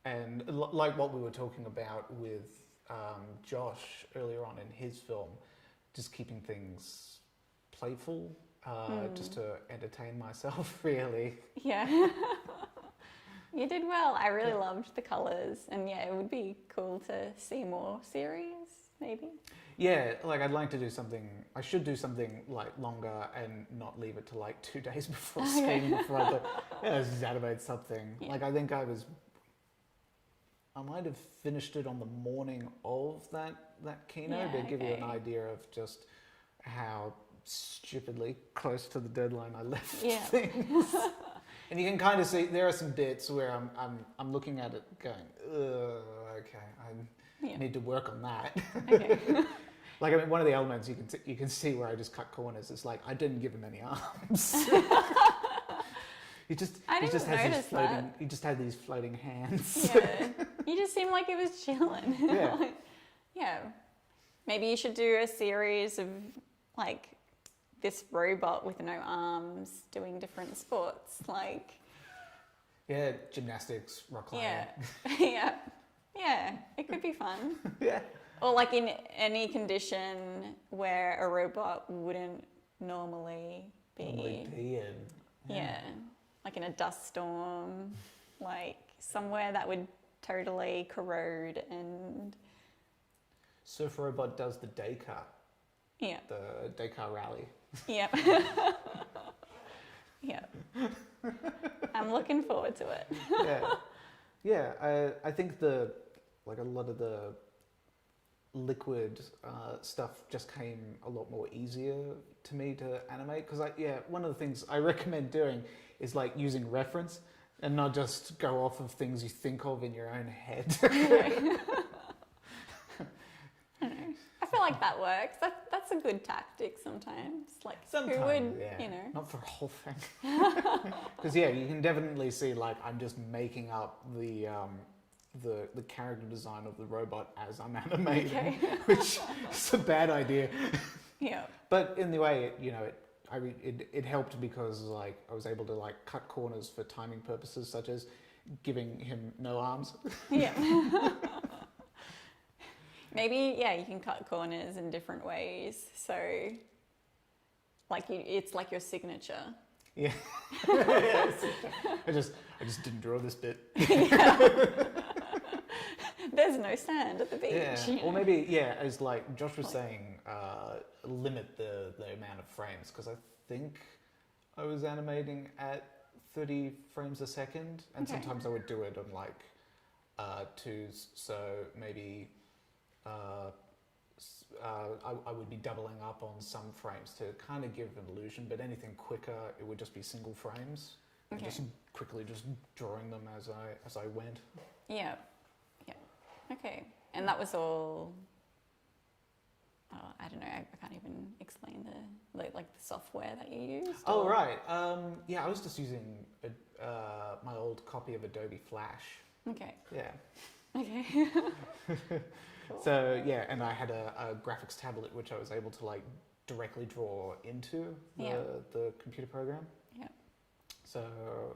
And like what we were talking about with Josh earlier on in his film, just keeping things playful, just to entertain myself, really. Yeah. You did well. I really loved the colours, and yeah, it would be cool to see more series, maybe. Yeah, like I'd like to do something. I should do something like longer and not leave it to like 2 days before screening before I thought, let's just animate something. Yeah. Like I think I might have finished it on the morning of that Kino to give you an idea of just how stupidly close to the deadline I left things. And you can kind of see there are some bits where I'm looking at it going, okay, I need to work on that. Okay. Like I mean, one of the elements you can see where I just cut corners. It's like I didn't give him any arms. He just had these floating hands. Yeah. You just seemed like it was chilling. Yeah. Yeah. Maybe you should do a series of like this robot with no arms doing different sports, like. Yeah, gymnastics, rock climbing. Yeah. Yeah. It could be fun. Yeah. Or like in any condition where a robot wouldn't normally be. Yeah. Like in a dust storm, like somewhere that would totally corrode and Surf Robot does the day car. Yeah. The day car rally. Yep. Yep. I'm looking forward to it. Yeah. I think a lot of the liquid stuff just came a lot more easier to me to animate because one of the things I recommend doing is like using reference and not just go off of things you think of in your own head. I feel like that works. That's a good tactic sometimes. Like Sometimes, who would, yeah. you know? Not for a whole thing. Because you can definitely see like I'm just making up the character design of the robot as I'm animating, which is a bad idea. Yeah. But in the way, it helped because like I was able to like cut corners for timing purposes, such as giving him no arms. Yeah. Maybe, you can cut corners in different ways. So, like, it's like your signature. Yeah. I just didn't draw this bit. There's no sand at the beach. Yeah. Or maybe, as like Josh was saying, limit the amount of frames, because I think I was animating at 30 frames a second, and sometimes I would do it on like twos, so maybe I would be doubling up on some frames to kind of give an illusion, but anything quicker, it would just be single frames. And just quickly just drawing them as I went. Yeah. Okay. And that was all. I don't know. I can't even explain the software that you used. Oh right. I was just using my old copy of Adobe Flash. Okay. Yeah. Okay. Cool. So and I had a graphics tablet which I was able to like directly draw into the computer program. Yeah. So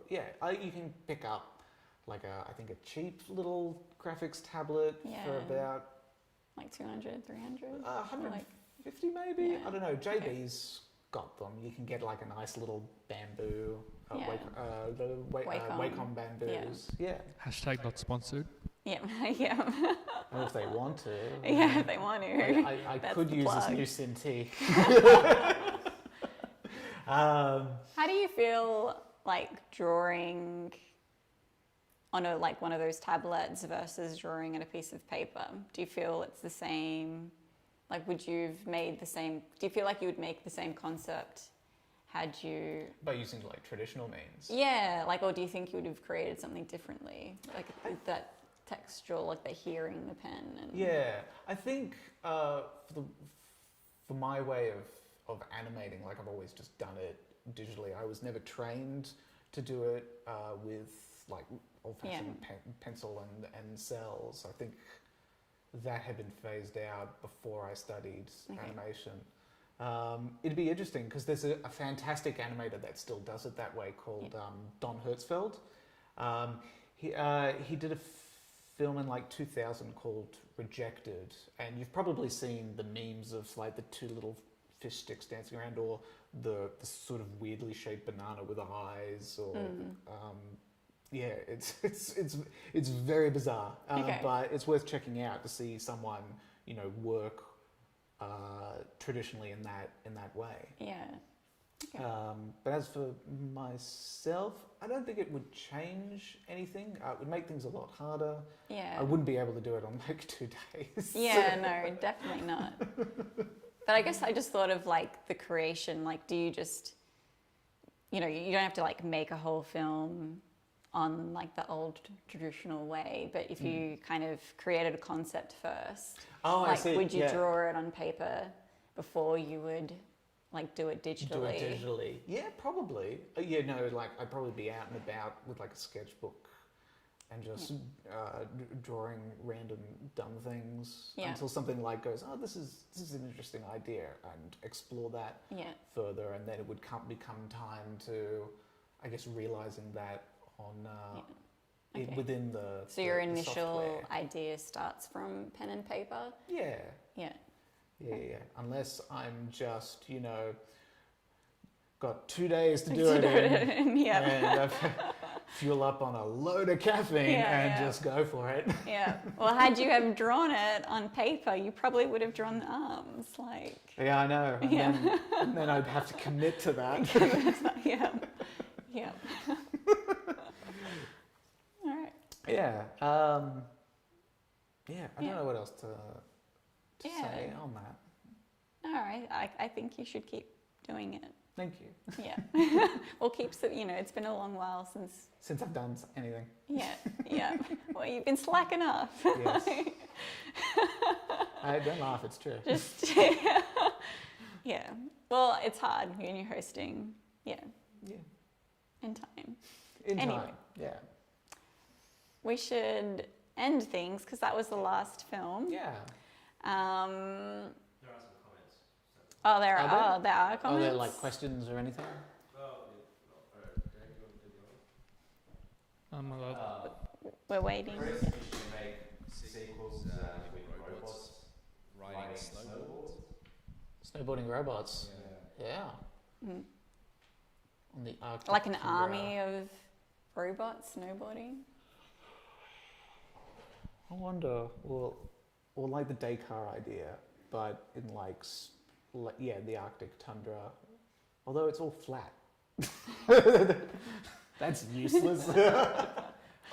you can pick up like I think a cheap little graphics tablet for about like 200, 300? 150 maybe? I don't know. JB's got them. You can get like a nice little bamboo, Wacom bamboos. Yeah. Hashtag not sponsored. Yeah. Or if they want to. Yeah, if they want to. I could use this new Cintiq. How do you feel like drawing on one of those tablets versus drawing on a piece of paper? Do you feel it's the same? Like, do you feel like you would make the same concept had you... By using like traditional means? Yeah, or do you think you would have created something differently? Like that textual, like the hearing the pen and... Yeah, I think for my way of animating, like I've always just done it digitally. I was never trained to do it with like old-fashioned pencil and cells. I think that had been phased out before I studied animation. It'd be interesting because there's a fantastic animator that still does it that way called Don Hertzfeld. He did a film in like 2000 called Rejected, and you've probably seen the memes of like the two little fish sticks dancing around, or the sort of weirdly shaped banana with eyes, or it's very bizarre, but it's worth checking out to see someone work traditionally in that way. Yeah. Okay. But as for myself, I don't think it would change anything. It would make things a lot harder. Yeah. I wouldn't be able to do it on like 2 days. Yeah, no, definitely not. But I guess I just thought of like the creation, like do you just, you don't have to like make a whole film on like the old traditional way, but if you kind of created a concept first, I see. Would you draw it on paper before you would like do it digitally? Do it digitally. Yeah, probably. Like I'd probably be out and about with like a sketchbook and just drawing random dumb things until something like goes, oh, this is an interesting idea, and explore that further, and then it would become time to, I guess, realizing that on within the So your initial software. idea starts from pen and paper? Yeah. Yeah. Yeah. Unless I'm just, got 2 days to do To it do in. it in, yeah. And fuel up on a load of caffeine and just go for it. Yeah. Well, had you have drawn it on paper, you probably would have drawn the arms. Like. Yeah, I know. And then I'd have to commit to that. Yeah. Yeah. All right. Yeah. Yeah. I don't know what else to say on that. All right. I think you should keep doing it. Thank you. Yeah. Well, it's been a long while since I've done anything. Yeah. Well, you've been slacking off. Yes. I don't laugh, it's true. Yeah. Well, it's hard when you're hosting. Yeah. In time. Anyway, time. Yeah. We should end things because that was the last film. Yeah. Oh, there are comments. Are there like questions or anything? We're waiting. Chris, you should make sequels with robots riding snowboards. Snowboarding robots. Yeah. Mm. On the Arctic Like an tundra. army of robots snowboarding. I wonder, or like the Dakar idea, but in the Arctic tundra. Although it's all flat. That's useless.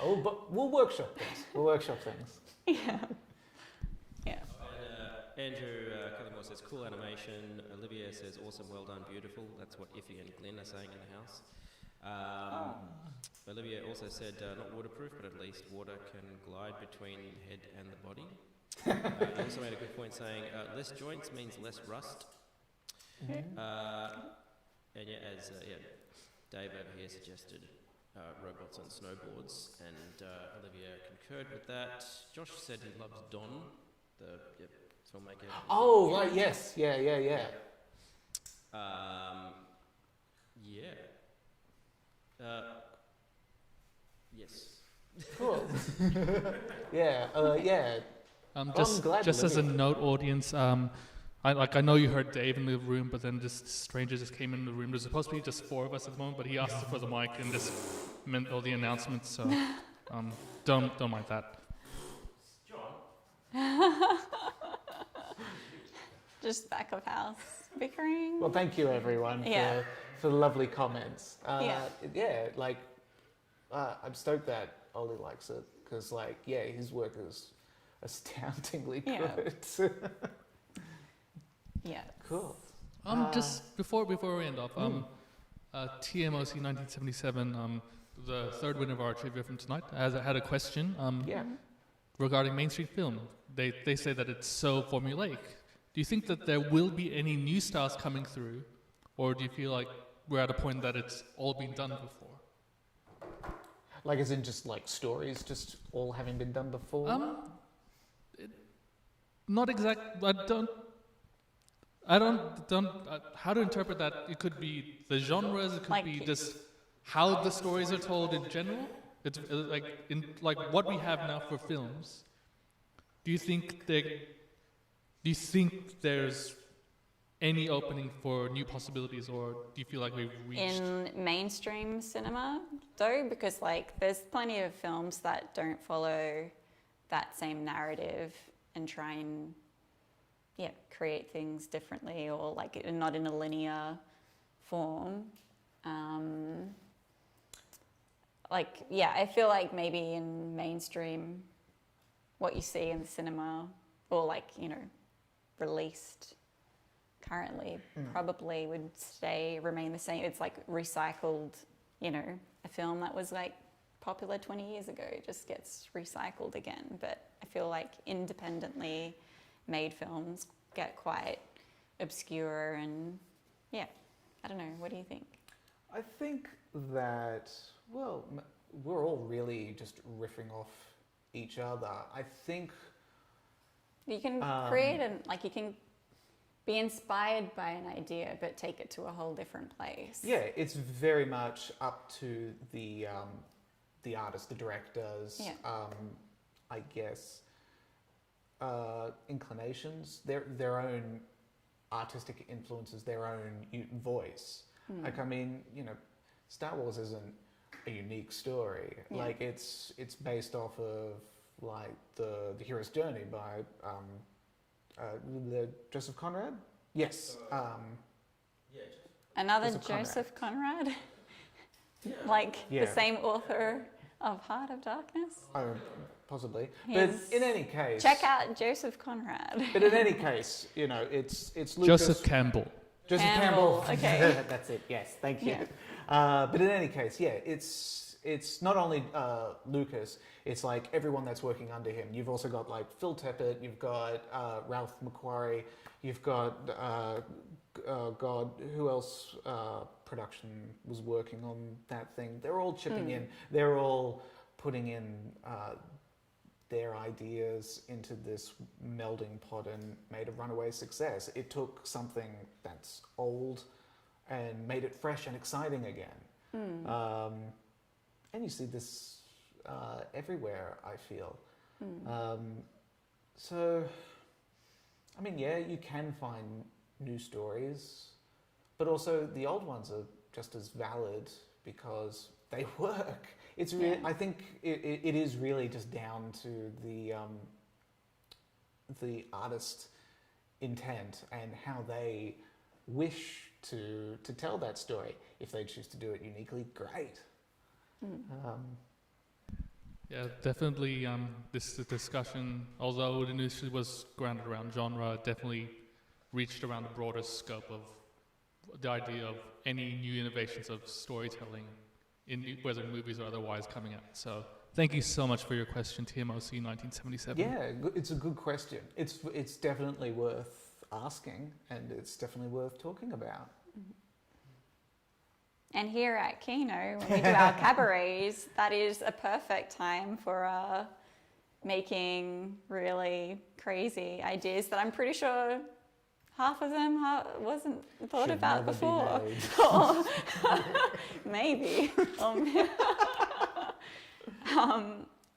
Oh, but we'll workshop things. Yeah. Yeah. Andrew Cullimore says, cool animation. Olivia says, awesome, well done, beautiful. That's what Iffy and Glenn are saying in the house. Olivia also said, not waterproof, but at least water can glide between the head and the body. He also made a good point saying, less joints means less rust. And as Dave over here suggested, robots on snowboards, and Olivia concurred with that. Josh said he loves Don, the filmmaker. Oh, right, yes. Yeah. Yes. Cool. Yeah. Just glad as a Olivia- note, audience, I know you heard Dave in the room, but then this stranger just came in the room. There's supposed to be just 4 of us at the moment, but he asked for the mic and just meant all the announcements, so don't mind that. Just back of house bickering. Well, thank you everyone for the lovely comments. I'm stoked that Ollie likes it because, his work is astoundingly good. Yeah. Cool. Just before we end off, TMOC 1977, the third winner of our trivia from tonight, had a question regarding mainstream film. They say that it's so formulaic. Do you think that there will be any new styles coming through, or do you feel like we're at a point that it's all been done before? Like, as in just stories, just all having been done before? Not exact. I don't. How to interpret that? It could be the genres. It could be just how the stories are told in general. It's what we have now for films. Do you think there's any opening for new possibilities, or do you feel like we've reached? In mainstream cinema, though, because there's plenty of films that don't follow that same narrative and try and create things differently, or not in a linear form. I feel like maybe in mainstream, what you see in the cinema, or released currently, probably would remain the same. It's recycled, a film that was popular 20 years ago just gets recycled again. But I feel like independently made films get quite obscure, and I don't know, what do you think? I think that, we're all really just riffing off each other. I think you can create you can be inspired by an idea but take it to a whole different place. Yeah, it's very much up to the artist, the directors, I guess, inclinations, their own artistic influences, their own voice. Like, I mean, you know, Star Wars isn't a unique story. Yeah. Like, it's based off of like the hero's journey by the Joseph Conrad. Yes. Another Joseph Conrad. Joseph Conrad? Like Yeah. the same author of Heart of Darkness? Oh, possibly. He's- But in any case, Check out Joseph Conrad. But in any case, you know, it's Lucas. Joseph Campbell. Joseph Campbell, Campbell. okay. That's it. Yes, thank you. Yeah. But in any case, yeah, it's not only Lucas. It's like everyone that's working under him. You've also got like Phil Tippett. You've got Ralph McQuarrie. You've got God. Who else? Production was working on that thing. They're all chipping in. They're all putting in their ideas into this melding pot and made a runaway success. It took something that's old and made it fresh and exciting again. And you see this everywhere, I feel. So, I mean, yeah, you can find new stories, but also the old ones are just as valid because they work. It's really, I think it is really just down to the artist intent and how they wish to tell that story. If they choose to do it uniquely, great. Yeah, definitely. This discussion, although it initially was grounded around genre, definitely reached around the broader scope of the idea of any new innovations of storytelling, whether movies or otherwise, coming out. So, thank you so much for your question, TMOC 1977. Yeah, it's a good question. It's definitely worth asking, and it's definitely worth talking about. And here at Kino, when we do our cabarets, that is a perfect time for making really crazy ideas that I'm pretty sure half of them wasn't thought Should about never be before. made. Maybe.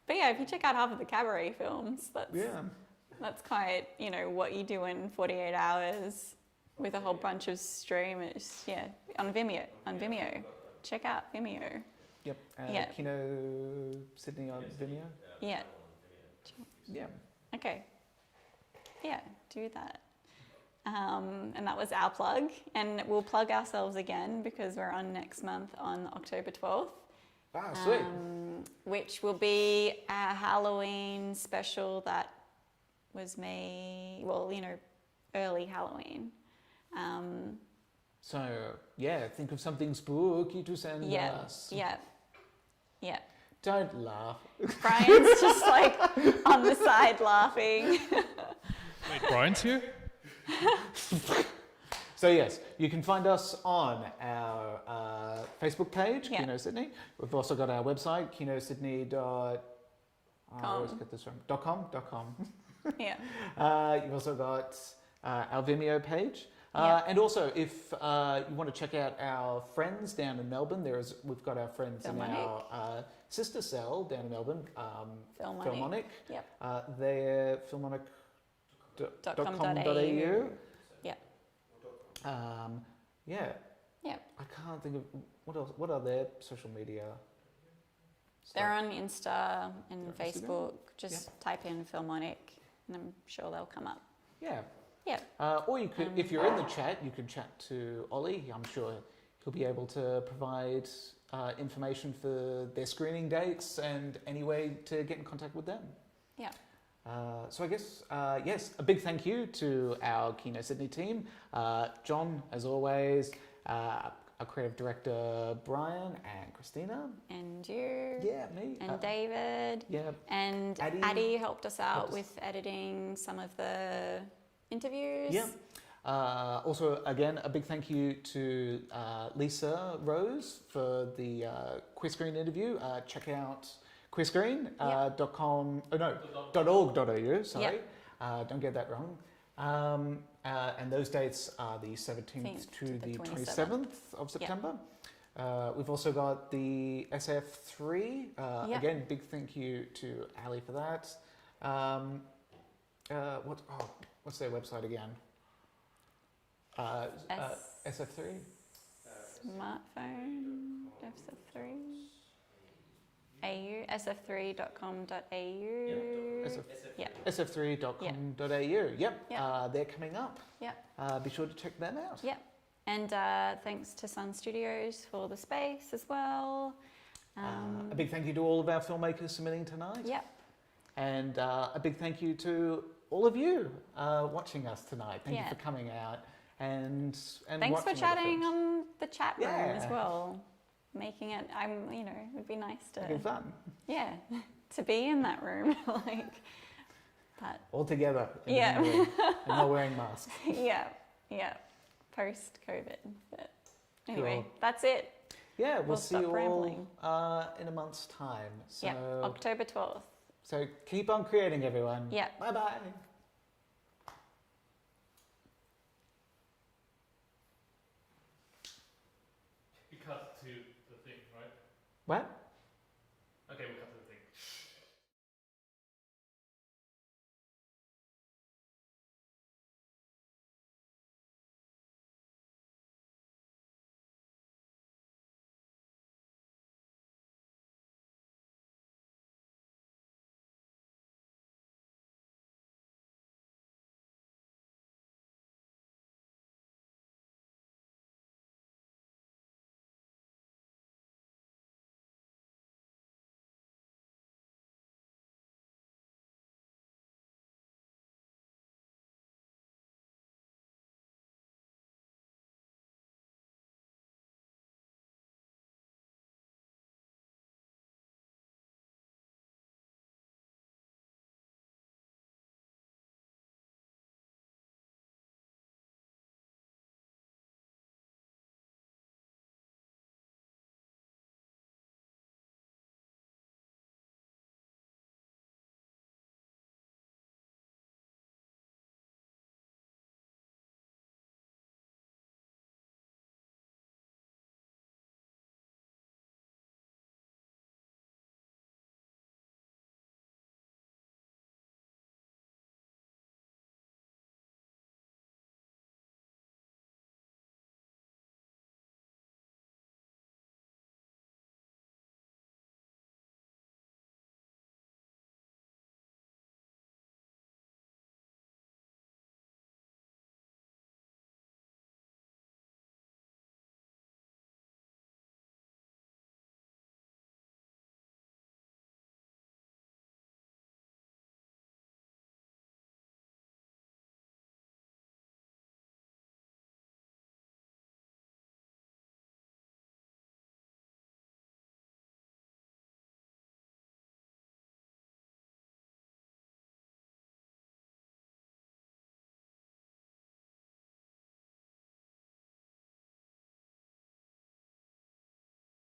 But yeah, if you check out half of the cabaret films, that's quite, you know, what you do in 48 hours with a whole bunch of streamers. Yeah, on Vimeo. Check out Vimeo. Yep. Yeah. Kino Sydney on Vimeo. Yeah. Yeah. Okay. Yeah, do that. And that was our plug. And we'll plug ourselves again because we're on next month on October 12th. Ah, sweet. Which will be a Halloween special that was made, well, you know, early Halloween. So, yeah, think of something spooky to send us. Yeah. Don't laugh. Brian's just like on the side laughing. Wait, Brian's here? So yes, you can find us on our Facebook page, Kino Sydney. We've also got our website, kinosydney.com. I always get this wrong. .com. Yeah. You've also got our Vimeo page. Yeah. And also, if you want to check out our friends down in Melbourne, we've got our friends in our sister cell down in Melbourne, Filmonic. Yep. They're filmonic.com.au. Yeah. Yeah. Yeah. I can't think of what else. What are their social media? They're on Insta and They're on Instagram? Facebook. Just type in Filmonic, and I'm sure they'll come up. Yeah. Yeah. Or you could, if you're in the chat, you could chat to Ollie. I'm sure he'll be able to provide information for their screening dates and any way to get in contact with them. Yeah. So I guess, yes, a big thank you to our Kino Sydney team. John, as always, our creative director, Brian, and Christina. And you. Yeah, me. And David. Yeah. And Addie helped us out with editing some of the interviews. Yeah. Also, again, a big thank you to Lisa Rose for the QueerScreen interview. Check out queerscreen.com. .org.au. Sorry, Yep. Don't get that wrong. And those dates are the 17th to the 27th of September. We've also got the SF3. Again, big thank you to Ali for that. What's their website again? SF3? smartphone, SF3. AU, sf3.com.au. Yep. sf3.com.au. Yep. Yep. They're coming up. Yep. Be sure to check them out. Yep. And thanks to Sun Studios for the space as well. A big thank you to all of our filmmakers submitting tonight. Yep. And a big thank you to all of you watching us tonight. Thank you for coming out and thanks for watching chatting on the chat room as Yeah. well. Making it, it would be nice to. Making fun. Yeah, to be in that room, like. But. All together. In Yeah. the room, and not wearing masks. Yeah. Post COVID. But anyway, Cool. that's it. Yeah, we'll see stop you rambling. all in a month's time. So, Yep, October 12th. So keep on creating, everyone. Yep. Bye bye. You cut to the thing, right? What?